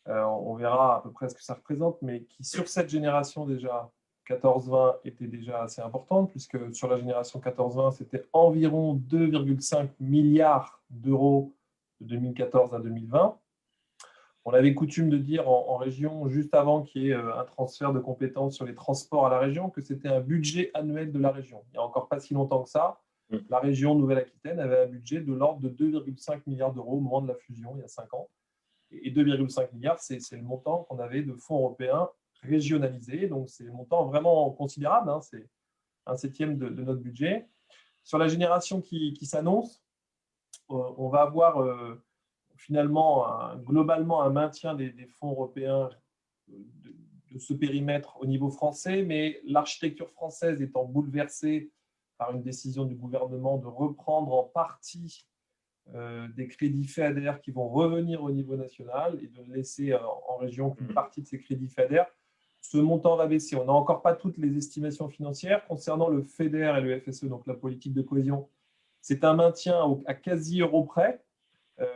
on verra à peu près ce que ça représente, mais qui, sur cette génération déjà 14-20, étaient déjà assez importantes, puisque sur la génération 14-20, c'était environ 2,5 milliards d'euros de 2014 à 2020. On avait coutume de dire en région, juste avant qu'il y ait un transfert de compétences sur les transports à la région, que c'était un budget annuel de la région. Il n'y a encore pas si longtemps que ça, la région Nouvelle-Aquitaine avait un budget de l'ordre de 2,5 milliards d'euros au moment de la fusion, il y a 5 ans. Et 2,5 milliards, c'est le montant qu'on avait de fonds européens régionalisés. Donc, c'est un montant vraiment considérable, hein, c'est 1/7 de notre budget. Sur la génération qui s'annonce, on va avoir finalement globalement un maintien des fonds européens de ce périmètre au niveau français, mais l'architecture française étant bouleversée par une décision du gouvernement de reprendre en partie des crédits FEADER qui vont revenir au niveau national et de ne laisser en région qu'une partie de ces crédits FEADER, ce montant va baisser. On n'a encore pas toutes les estimations financières concernant le FEDER et le FSE, donc la politique de cohésion. C'est un maintien à quasi euro près,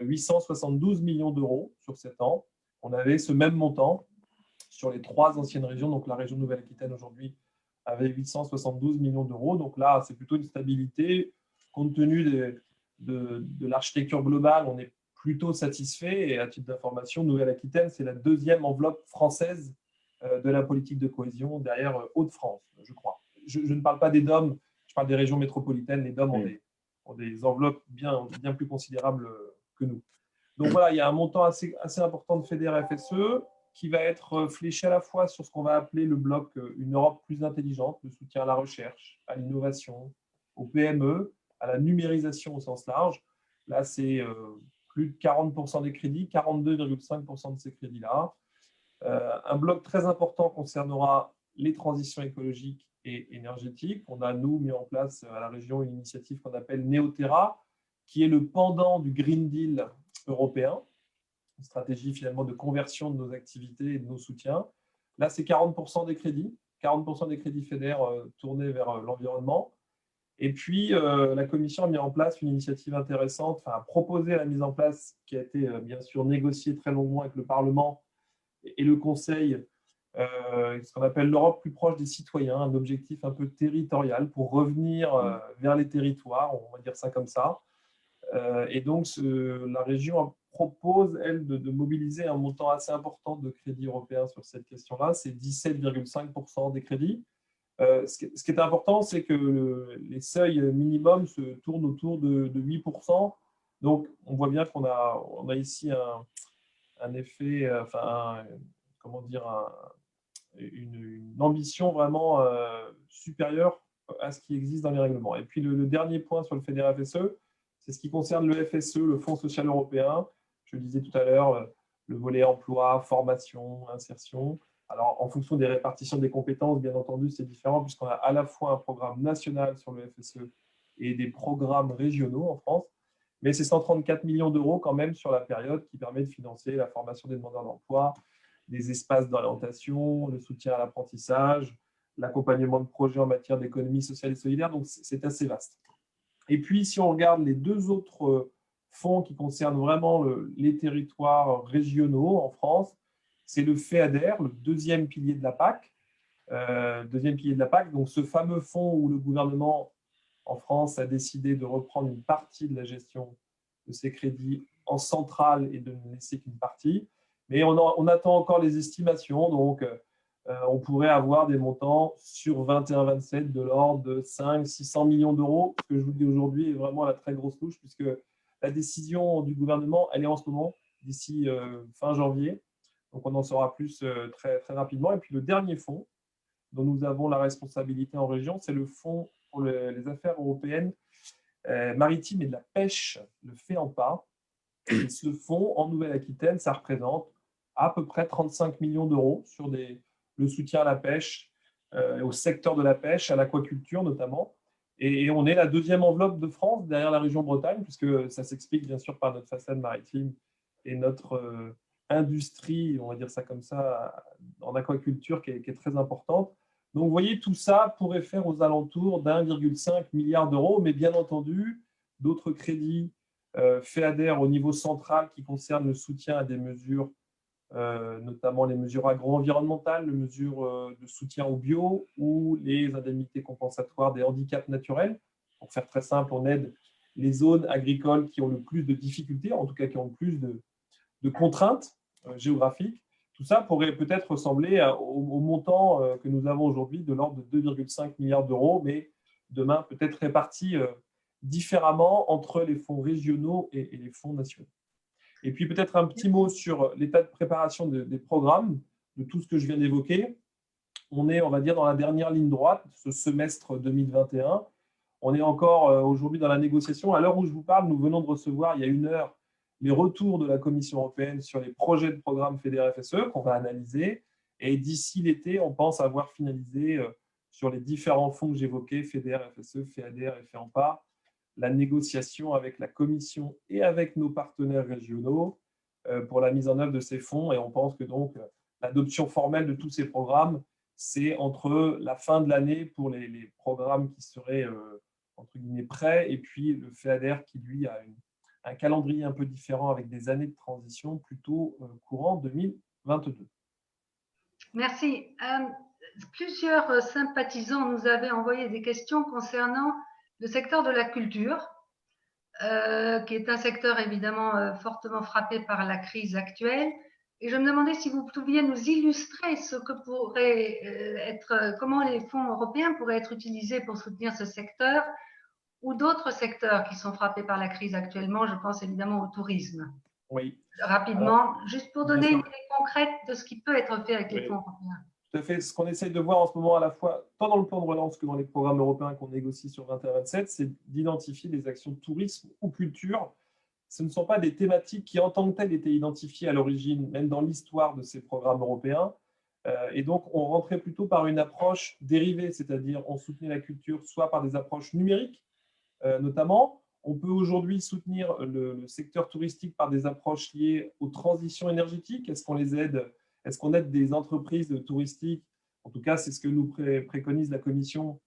872 millions d'euros sur 7 ans. On avait ce même montant sur les 3 anciennes régions, donc la région Nouvelle-Aquitaine aujourd'hui avait 872 millions d'euros. Donc là, c'est plutôt une stabilité. Compte tenu de l'architecture globale, on est plutôt satisfait. Et à titre d'information, Nouvelle-Aquitaine, c'est la 2e enveloppe française de la politique de cohésion derrière Hauts-de-France, je crois. Je ne parle pas des DOM, je parle des régions métropolitaines. Les DOM ont des enveloppes bien plus considérables que nous. Donc voilà, il y a un montant assez important de FEDER FSE qui va être fléché à la fois sur ce qu'on va appeler le bloc Une Europe plus intelligente, le soutien à la recherche, à l'innovation, aux PME, à la numérisation au sens large. Là, c'est plus de 40% des crédits, 42,5% de ces crédits-là. Un bloc très important concernera les transitions écologiques et énergétiques. On a, nous, mis en place à la région une initiative qu'on appelle Neoterra, qui est le pendant du Green Deal européen, une stratégie finalement de conversion de nos activités et de nos soutiens. Là, c'est 40% des crédits, 40% des crédits FEDER tournés vers l'environnement. Et puis, la Commission a mis en place une initiative intéressante, a proposé la mise en place, qui a été bien sûr négociée très longuement avec le Parlement et le Conseil, ce qu'on appelle l'Europe plus proche des citoyens, un objectif un peu territorial pour revenir vers les territoires, on va dire ça comme ça. Et donc, la région propose, elle, de mobiliser un montant assez important de crédits européens sur cette question-là. C'est 17,5% des crédits. Ce qui est important, c'est que les seuils minimums se tournent autour de 8%. Donc, on voit bien qu'on a ici un effet, une ambition vraiment supérieure à ce qui existe dans les règlements. Et puis, le dernier point sur le FEDER FSE, c'est ce qui concerne le FSE, le Fonds social européen. Je le disais tout à l'heure, le volet emploi, formation, insertion. Alors, en fonction des répartitions des compétences, bien entendu, c'est différent puisqu'on a à la fois un programme national sur le FSE et des programmes régionaux en France. Mais c'est 134 millions d'euros quand même sur la période qui permet de financer la formation des demandeurs d'emploi, des espaces d'orientation, le soutien à l'apprentissage, l'accompagnement de projets en matière d'économie sociale et solidaire. Donc, c'est assez vaste. Et puis, si on regarde les 2 autres fonds qui concernent vraiment les territoires régionaux en France, c'est le FEADER, le 2e pilier de la PAC. Donc ce fameux fonds où le gouvernement en France a décidé de reprendre une partie de la gestion de ces crédits en centrale et de ne laisser qu'une partie. Mais on attend encore les estimations, donc on pourrait avoir des montants sur 21-27 de l'ordre de 500-600 millions d'euros. Ce que je vous dis aujourd'hui est vraiment à la très grosse touche, puisque la décision du gouvernement, elle est en ce moment, d'ici fin janvier. Donc, on en saura plus très, très rapidement. Et puis, le dernier fonds dont nous avons la responsabilité en région, c'est le Fonds pour les affaires européennes maritimes et de la pêche, le FEAMPA. Et ce fonds, en Nouvelle-Aquitaine, ça représente à peu près 35 millions d'euros sur le soutien à la pêche, au secteur de la pêche, à l'aquaculture notamment. Et on est la 2e enveloppe de France derrière la région Bretagne, puisque ça s'explique bien sûr par notre façade maritime et notre industrie, on va dire ça comme ça, en aquaculture qui est très importante. Donc, vous voyez, tout ça pourrait faire aux alentours d'1,5 milliard d'euros, mais bien entendu, d'autres crédits FEADER au niveau central qui concernent le soutien à des mesures, notamment les mesures agro-environnementales, les mesures de soutien au bio ou les indemnités compensatoires des handicaps naturels. Pour faire très simple, on aide les zones agricoles qui ont le plus de difficultés, en tout cas qui ont le plus de contraintes géographiques. Tout ça pourrait peut-être ressembler au montant que nous avons aujourd'hui de l'ordre de 2,5 milliards d'euros, mais demain peut-être répartis différemment entre les fonds régionaux et les fonds nationaux. Et puis peut-être un petit mot sur l'état de préparation des programmes, de tout ce que je viens d'évoquer. On est, on va dire, dans la dernière ligne droite, ce semestre 2021. On est encore aujourd'hui dans la négociation. À l'heure où je vous parle, nous venons de recevoir, il y a 1 heure, les retours de la Commission européenne sur les projets de programme FEDER FSE qu'on va analyser. Et d'ici l'été, on pense avoir finalisé sur les différents fonds que j'évoquais, FEDER, FSE, FEADER et FEAMPA, la négociation avec la Commission et avec nos partenaires régionaux pour la mise en œuvre de ces fonds. Et on pense que donc l'adoption formelle de tous ces programmes, c'est entre la fin de l'année pour les programmes qui seraient entre guillemets prêts, et puis le FEADER qui, lui, a un calendrier un peu différent avec des années de transition plutôt courant 2022. Merci. Plusieurs sympathisants nous avaient envoyé des questions concernant le secteur de la culture, qui est un secteur évidemment fortement frappé par la crise actuelle. Et je me demandais si vous pouviez nous illustrer ce que pourrait comment les fonds européens pourraient être utilisés pour soutenir ce secteur ou d'autres secteurs qui sont frappés par la crise actuellement. Je pense évidemment au tourisme. Oui. Rapidement, juste pour donner une idée concrète de ce qui peut être fait avec les fonds européens. Tout à fait. Ce qu'on essaye de voir en ce moment, à la fois tant dans le plan de relance que dans les programmes européens qu'on négocie sur 21-27, c'est d'identifier des actions de tourisme ou culture. Ce ne sont pas des thématiques qui, en tant que telles, étaient identifiées à l'origine, même dans l'histoire de ces programmes européens. Et donc, on rentrait plutôt par une approche dérivée, c'est-à-dire on soutenait la culture soit par des approches numériques, notamment. On peut aujourd'hui soutenir le secteur touristique par des approches liées aux transitions énergétiques. Est-ce qu'on les aide? Est-ce qu'on aide des entreprises touristiques? En tout cas, c'est ce que nous préconise la Commission,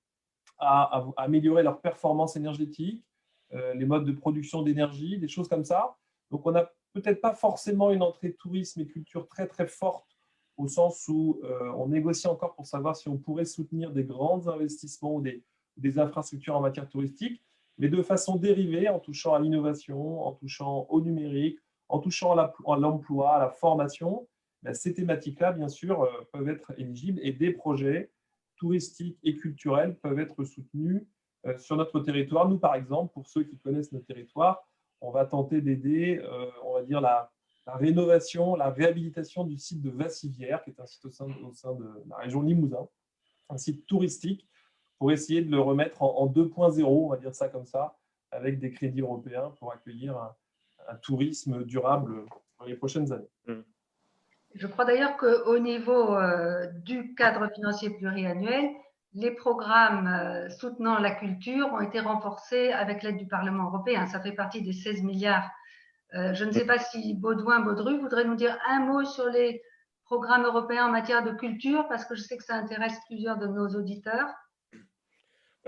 à améliorer leur performance énergétique, les modes de production d'énergie, des choses comme ça. Donc, on n'a peut-être pas forcément une entrée tourisme et culture très, très forte, au sens où on négocie encore pour savoir si on pourrait soutenir des grands investissements ou des infrastructures en matière touristique, mais de façon dérivée, en touchant à l'innovation, en touchant au numérique, en touchant à l'emploi, à la formation. Ben, ces thématiques-là, bien sûr, peuvent être éligibles, et des projets touristiques et culturels peuvent être soutenus sur notre territoire. Nous, par exemple, pour ceux qui connaissent notre territoire, on va tenter d'aider, on va dire, la rénovation, la réhabilitation du site de Vassivière, qui est un site au sein de la région Limousin, un site touristique, pour essayer de le remettre en 2.0, on va dire ça comme ça, avec des crédits européens pour accueillir un tourisme durable dans les prochaines années. Je crois d'ailleurs qu'au niveau du cadre financier pluriannuel, les programmes soutenant la culture ont été renforcés avec l'aide du Parlement européen. Ça fait partie des 16 milliards. Je ne sais pas si Baudouin-Baudru voudrait nous dire un mot sur les programmes européens en matière de culture, parce que je sais que ça intéresse plusieurs de nos auditeurs.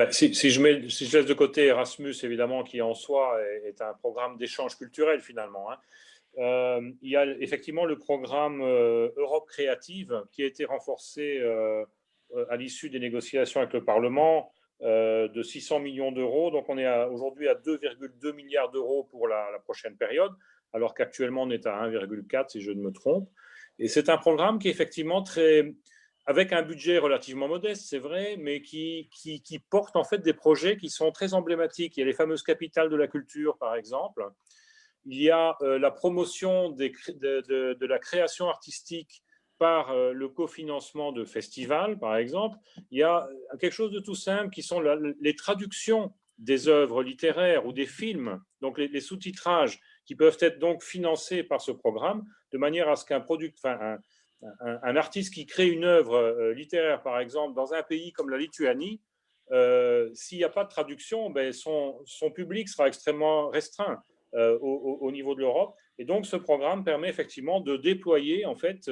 Si je laisse de côté Erasmus, évidemment, qui en soi est un programme d'échange culturel finalement, il y a effectivement le programme Europe créative qui a été renforcé à l'issue des négociations avec le Parlement de 600 millions d'euros. Donc on est aujourd'hui à 2,2 milliards d'euros pour la prochaine période, alors qu'actuellement on est à 1,4 si je ne me trompe. Et c'est un programme qui est effectivement avec un budget relativement modeste, c'est vrai, mais qui porte en fait des projets qui sont très emblématiques. Il y a les fameuses capitales de la culture, par exemple. Il y a la promotion de la création artistique par le cofinancement de festivals, par exemple. Il y a quelque chose de tout simple qui sont les traductions des œuvres littéraires ou des films, donc les sous-titrages qui peuvent être donc financés par ce programme, de manière à ce un artiste qui crée une œuvre littéraire, par exemple, dans un pays comme la Lituanie, s'il n'y a pas de traduction, ben son public sera extrêmement restreint au niveau de l'Europe. Et donc, ce programme permet effectivement de déployer, en fait,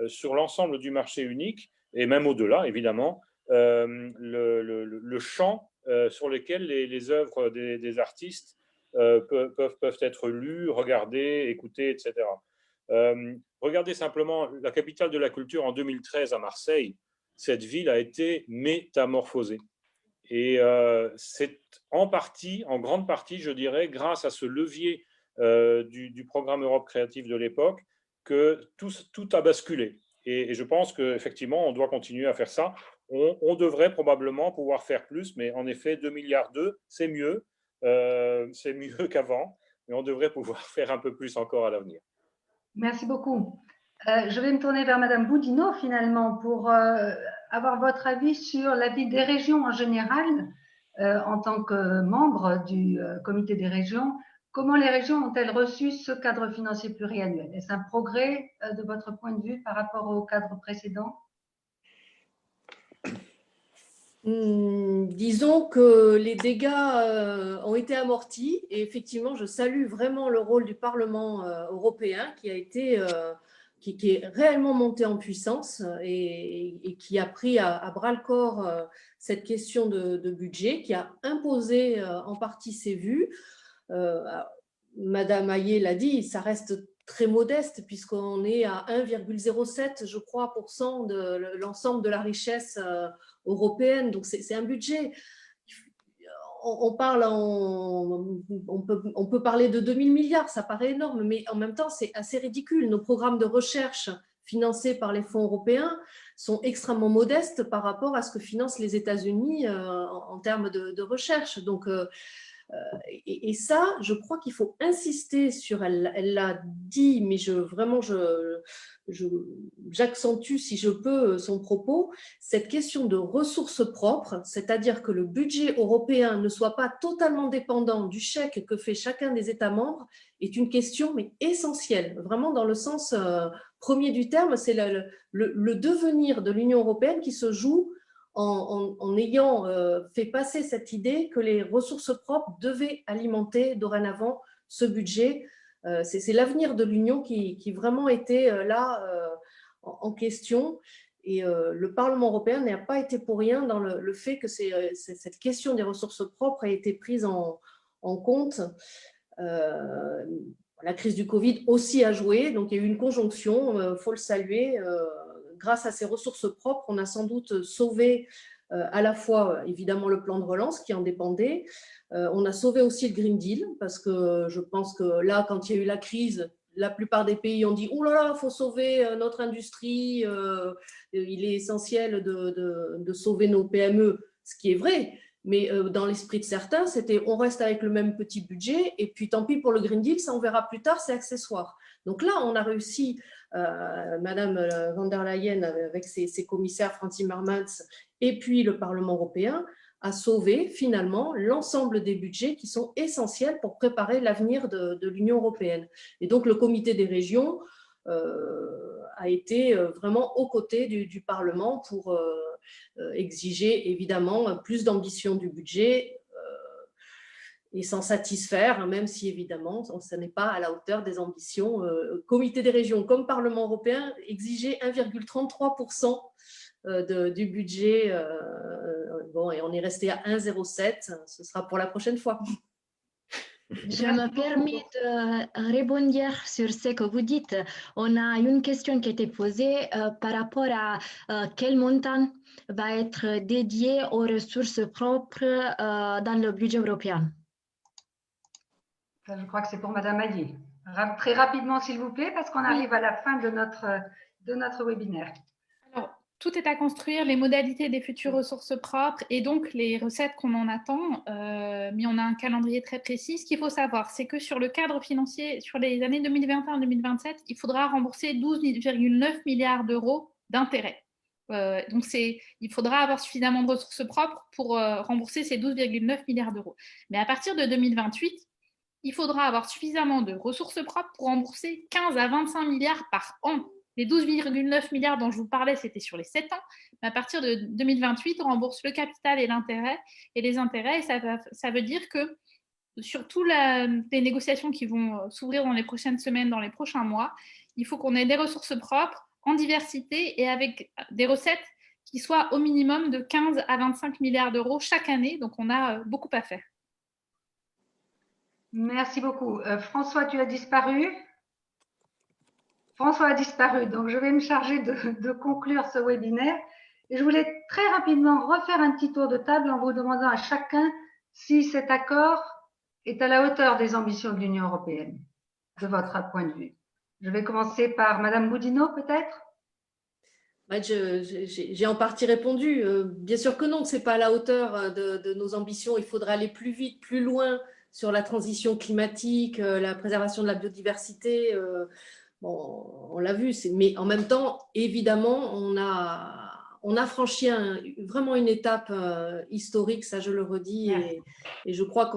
sur l'ensemble du marché unique, et même au-delà, évidemment, le champ sur lequel les œuvres des artistes peuvent être lues, regardées, écoutées, etc. Regardez simplement la capitale de la culture en 2013 à Marseille. Cette ville a été métamorphosée. Et c'est en grande partie, je dirais, grâce à ce levier du programme Europe Créative de l'époque, que tout a basculé. Et je pense qu'effectivement, on doit continuer à faire ça. On devrait probablement pouvoir faire plus, mais en effet, 2,2 milliards, c'est mieux qu'avant, mais on devrait pouvoir faire un peu plus encore à l'avenir. Merci beaucoup. Je vais me tourner vers Madame Boudinot finalement pour avoir votre avis sur la vie des régions en général en tant que membre du comité des régions. comment les régions ont-elles reçu ce cadre financier pluriannuel? Est-ce un progrès de votre point de vue par rapport au cadre précédent? Disons que les dégâts ont été amortis et effectivement, je salue vraiment le rôle du Parlement européen qui a été, qui est réellement monté en puissance et qui a pris à bras-le-corps cette question de budget, qui a imposé en partie ses vues. Madame Hayé l'a dit, ça reste très modeste puisqu'on est à 1,07, je crois, % de l'ensemble de la richesse européenne. Donc, c'est un budget. On peut parler de 2000 milliards, ça paraît énorme, mais en même temps, c'est assez ridicule. Nos programmes de recherche financés par les fonds européens sont extrêmement modestes par rapport à ce que financent les États-Unis en termes de recherche. Donc, et ça, je crois qu'il faut insister sur, elle l'a dit, mais j'accentue si je peux son propos, cette question de ressources propres, c'est-à-dire que le budget européen ne soit pas totalement dépendant du chèque que fait chacun des États membres, est une question mais essentielle, vraiment dans le sens premier du terme, c'est le devenir de l'Union européenne qui se joue en ayant fait passer cette idée que les ressources propres devaient alimenter dorénavant ce budget. C'est l'avenir de l'Union qui vraiment était là en question. Et le Parlement européen n'a pas été pour rien dans le fait que cette question des ressources propres a été prise en compte. La crise du Covid aussi a joué, donc il y a eu une conjonction, faut le saluer. Grâce à ces ressources propres, on a sans doute sauvé à la fois, évidemment, le plan de relance qui en dépendait. On a sauvé aussi le Green Deal, parce que je pense que là, quand il y a eu la crise, la plupart des pays ont dit « Oh là là, il faut sauver notre industrie, il est essentiel de sauver nos PME », ce qui est vrai. Mais dans l'esprit de certains, c'était on reste avec le même petit budget et puis tant pis pour le Green Deal, ça on verra plus tard, c'est accessoire. Donc là, on a réussi, Madame von der Leyen avec ses commissaires Frans Timmermans et puis le Parlement européen, à sauver finalement l'ensemble des budgets qui sont essentiels pour préparer l'avenir de l'Union européenne. Et donc le comité des régions a été vraiment aux côtés du Parlement pour exiger évidemment plus d'ambition du budget et s'en satisfaire, même si évidemment ça n'est pas à la hauteur des ambitions. Comité des régions comme Parlement européen exigeait 1,33% du budget. Bon, et on est resté à 1,07. Ce sera pour la prochaine fois. Je me permets de rebondir sur ce que vous dites. On a une question qui a été posée par rapport à quel montant va être dédié aux ressources propres dans le budget européen. Je crois que c'est pour Madame Hayé. Très rapidement, s'il vous plaît, parce qu'on arrive à la fin de notre webinaire. Alors, tout est à construire, les modalités des futures ressources propres et donc les recettes qu'on en attend, mais on a un calendrier très précis. Ce qu'il faut savoir, c'est que sur le cadre financier, sur les années 2021-2027, il faudra rembourser 12,9 milliards d'euros d'intérêts. Donc, il faudra avoir suffisamment de ressources propres pour rembourser ces 12,9 milliards d'euros. Mais à partir de 2028, il faudra avoir suffisamment de ressources propres pour rembourser 15 à 25 milliards par an. Les 12,9 milliards dont je vous parlais, c'était sur les 7 ans. Mais à partir de 2028, on rembourse le capital et l'intérêt. Et les intérêts, ça veut dire que sur toutes les négociations qui vont s'ouvrir dans les prochaines semaines, dans les prochains mois, il faut qu'on ait des ressources propres en diversité et avec des recettes qui soient au minimum de 15 à 25 milliards d'euros chaque année. Donc, on a beaucoup à faire. Merci beaucoup. François, tu as disparu? François a disparu, donc je vais me charger de conclure ce webinaire. Et je voulais très rapidement refaire un petit tour de table en vous demandant à chacun si cet accord est à la hauteur des ambitions de l'Union européenne, de votre point de vue. Je vais commencer par Madame Boudinot, peut-être? J'ai en partie répondu. Bien sûr que non, ce n'est pas à la hauteur de nos ambitions. Il faudra aller plus vite, plus loin sur la transition climatique, la préservation de la biodiversité. Bon, on l'a vu, mais en même temps, évidemment, on a on a franchi vraiment une étape historique, ça je le redis, et je crois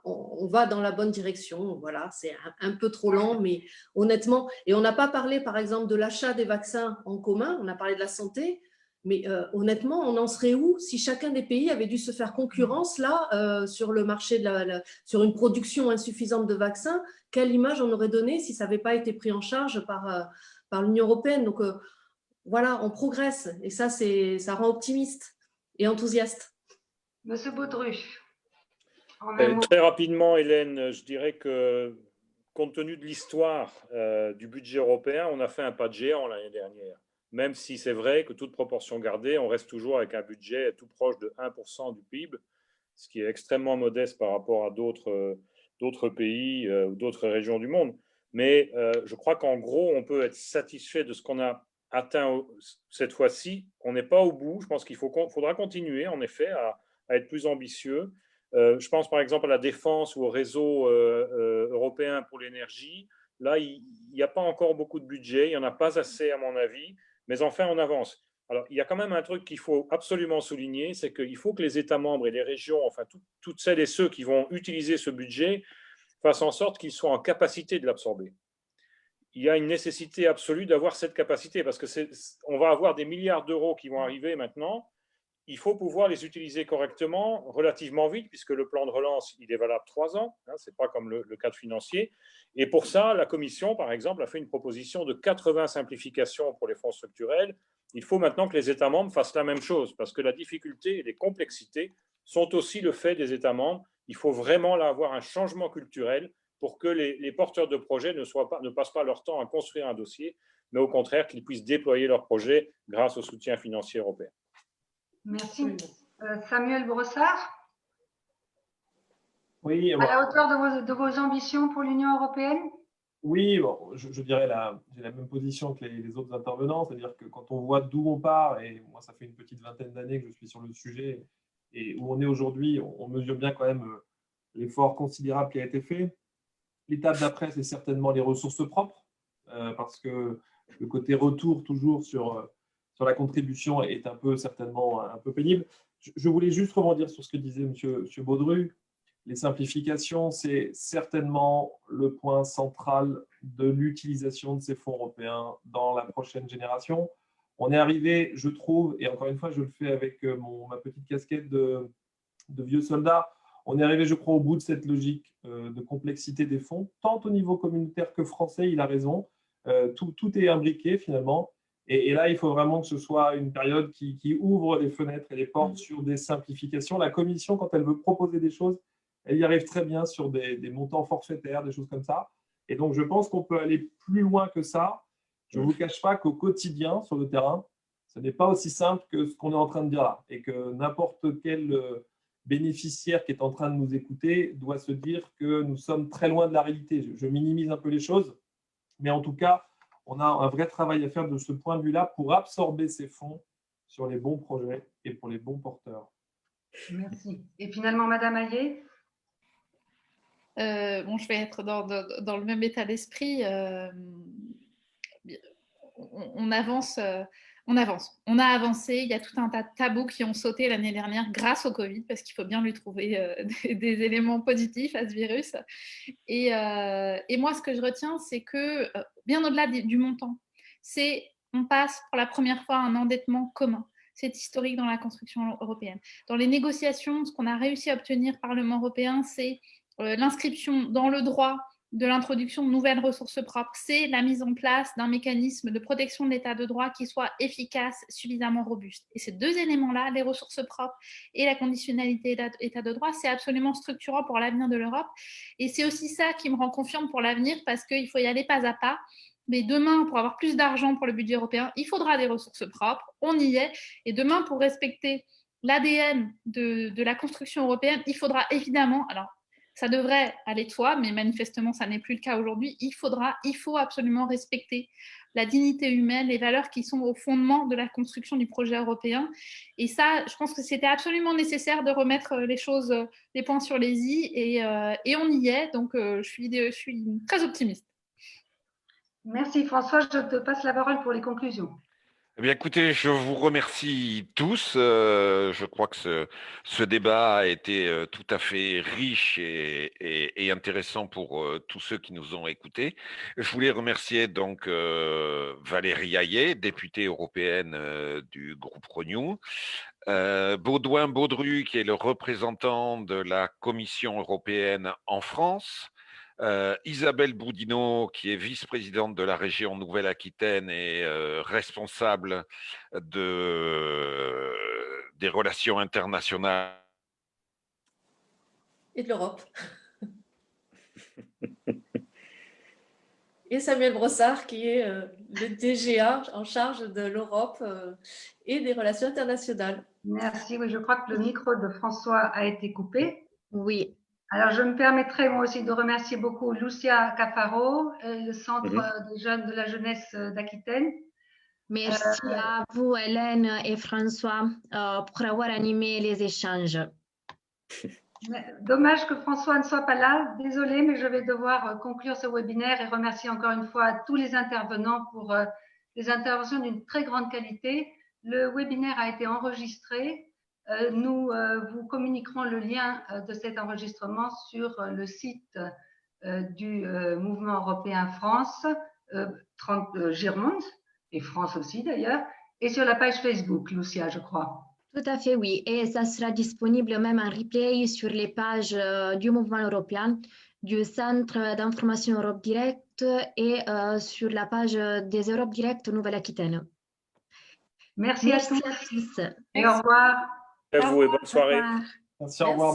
on va dans la bonne direction. Voilà, c'est un peu trop lent, mais honnêtement, et on n'a pas parlé par exemple de l'achat des vaccins en commun, on a parlé de la santé, mais honnêtement, on en serait où si chacun des pays avait dû se faire concurrence là sur le marché, sur une production insuffisante de vaccins? Quelle image on aurait donné si ça n'avait pas été pris en charge par l'Union européenne? Donc voilà, on progresse et ça rend optimiste et enthousiaste. Monsieur Baudru, très rapidement, Hélène, je dirais que compte tenu de l'histoire du budget européen, on a fait un pas de géant l'année dernière. Même si c'est vrai que toute proportion gardée, on reste toujours avec un budget tout proche de 1% du PIB, ce qui est extrêmement modeste par rapport à d'autres pays ou d'autres régions du monde. Mais je crois qu'en gros, on peut être satisfait de ce qu'on a atteint cette fois-ci. On n'est pas au bout. Je pense qu'il faudra continuer, en effet, à être plus ambitieux. Je pense par exemple à la défense ou au réseau européen pour l'énergie. Là, il n'y a pas encore beaucoup de budget. Il n'y en a pas assez, à mon avis. Mais enfin, on avance. Alors, il y a quand même un truc qu'il faut absolument souligner, c'est qu'il faut que les États membres et les régions, enfin, toutes celles et ceux qui vont utiliser ce budget, fassent en sorte qu'ils soient en capacité de l'absorber. Il y a une nécessité absolue d'avoir cette capacité, parce qu'on va avoir des milliards d'euros qui vont arriver maintenant. Il faut pouvoir les utiliser correctement, relativement vite, puisque le plan de relance, il est valable 3 ans, hein, ce n'est pas comme le cadre financier. Et pour ça, la Commission, par exemple, a fait une proposition de 80 simplifications pour les fonds structurels. Il faut maintenant que les États membres fassent la même chose, parce que la difficulté et les complexités sont aussi le fait des États membres. Il faut vraiment là avoir un changement culturel pour que les porteurs de projets ne passent pas leur temps à construire un dossier, mais au contraire qu'ils puissent déployer leur projet grâce au soutien financier européen. Merci. Samuel Brossard, Oui, à la hauteur de vos ambitions pour l'Union européenne? Oui, bon, je dirais j'ai la même position que les autres intervenants, c'est-à-dire que quand on voit d'où on part, et moi ça fait une petite vingtaine d'années que je suis sur le sujet, et où on est aujourd'hui, on mesure bien quand même l'effort considérable qui a été fait. L'étape d'après, c'est certainement les ressources propres, parce que le côté retour toujours sur la contribution est certainement un peu pénible. Je voulais juste rebondir sur ce que disait M. Baudru. Les simplifications, c'est certainement le point central de l'utilisation de ces fonds européens dans la prochaine génération. On est arrivé, je trouve, et encore une fois, je le fais avec ma petite casquette de vieux soldat, on est arrivé, je crois, au bout de cette logique de complexité des fonds, tant au niveau communautaire que français, il a raison. Tout est imbriqué finalement. Et là, il faut vraiment que ce soit une période qui ouvre les fenêtres et les portes sur des simplifications. La Commission, quand elle veut proposer des choses, elle y arrive très bien sur des montants forfaitaires, des choses comme ça. Et donc, je pense qu'on peut aller plus loin que ça. Je ne vous cache pas qu'au quotidien, sur le terrain, ce n'est pas aussi simple que ce qu'on est en train de dire là. Et que n'importe quel bénéficiaire qui est en train de nous écouter doit se dire que nous sommes très loin de la réalité. Je minimise un peu les choses, mais en tout cas, on a un vrai travail à faire de ce point de vue-là pour absorber ces fonds sur les bons projets et pour les bons porteurs. Merci. Et finalement, Madame Hayet? Je vais être dans le même état d'esprit. On avance. On a avancé. Il y a tout un tas de tabous qui ont sauté l'année dernière grâce au Covid, parce qu'il faut bien lui trouver des éléments positifs à ce virus. Et moi, ce que je retiens, c'est que, bien au-delà du montant, on passe pour la première fois à un endettement commun. C'est historique dans la construction européenne. Dans les négociations, ce qu'on a réussi à obtenir Parlement européen, c'est l'inscription dans le droit de l'introduction de nouvelles ressources propres, c'est la mise en place d'un mécanisme de protection de l'état de droit qui soit efficace, suffisamment robuste. Et ces deux éléments-là, les ressources propres et la conditionnalité d'état de droit, c'est absolument structurant pour l'avenir de l'Europe. Et c'est aussi ça qui me rend confiante pour l'avenir, parce qu'il faut y aller pas à pas. Mais demain, pour avoir plus d'argent pour le budget européen, il faudra des ressources propres, on y est. Et demain, pour respecter l'ADN de la construction européenne, il faudra évidemment, alors ça devrait aller de soi, mais manifestement, ça n'est plus le cas aujourd'hui. Il faut absolument respecter la dignité humaine, les valeurs qui sont au fondement de la construction du projet européen. Et ça, je pense que c'était absolument nécessaire de remettre les points sur les i, et on y est. Donc, je suis très optimiste. Merci François, je te passe la parole pour les conclusions. Eh bien, écoutez, je vous remercie tous. Je crois que ce débat a été tout à fait riche et intéressant pour tous ceux qui nous ont écoutés. Je voulais remercier donc Valérie Hayet, députée européenne du groupe Renew, Baudouin Baudru, qui est le représentant de la Commission européenne en France, Isabelle Boudinot, qui est vice-présidente de la région Nouvelle-Aquitaine et responsable des relations internationales. Et de l'Europe. Et Samuel Brossard, qui est le DGA en charge de l'Europe et des relations internationales. Merci. Oui, je crois que le micro de François a été coupé. Oui. Alors, je me permettrai moi aussi de remercier beaucoup Lucia Cafaro, le Centre des jeunes de la jeunesse d'Aquitaine. Merci à vous, Hélène et François, pour avoir animé les échanges. Dommage que François ne soit pas là. Désolée, mais je vais devoir conclure ce webinaire et remercier encore une fois tous les intervenants pour les interventions d'une très grande qualité. Le webinaire a été enregistré. Nous vous communiquerons le lien de cet enregistrement sur le site du Mouvement européen France, Gironde, et France aussi d'ailleurs, et sur la page Facebook, Lucia, je crois. Tout à fait, oui. Et ça sera disponible même en replay sur les pages du Mouvement européen, du Centre d'information Europe Direct et sur la page des Europe Direct Nouvelle-Aquitaine. Merci à tous. À tous. Et au revoir. À vous et bonne soirée. Merci, au revoir.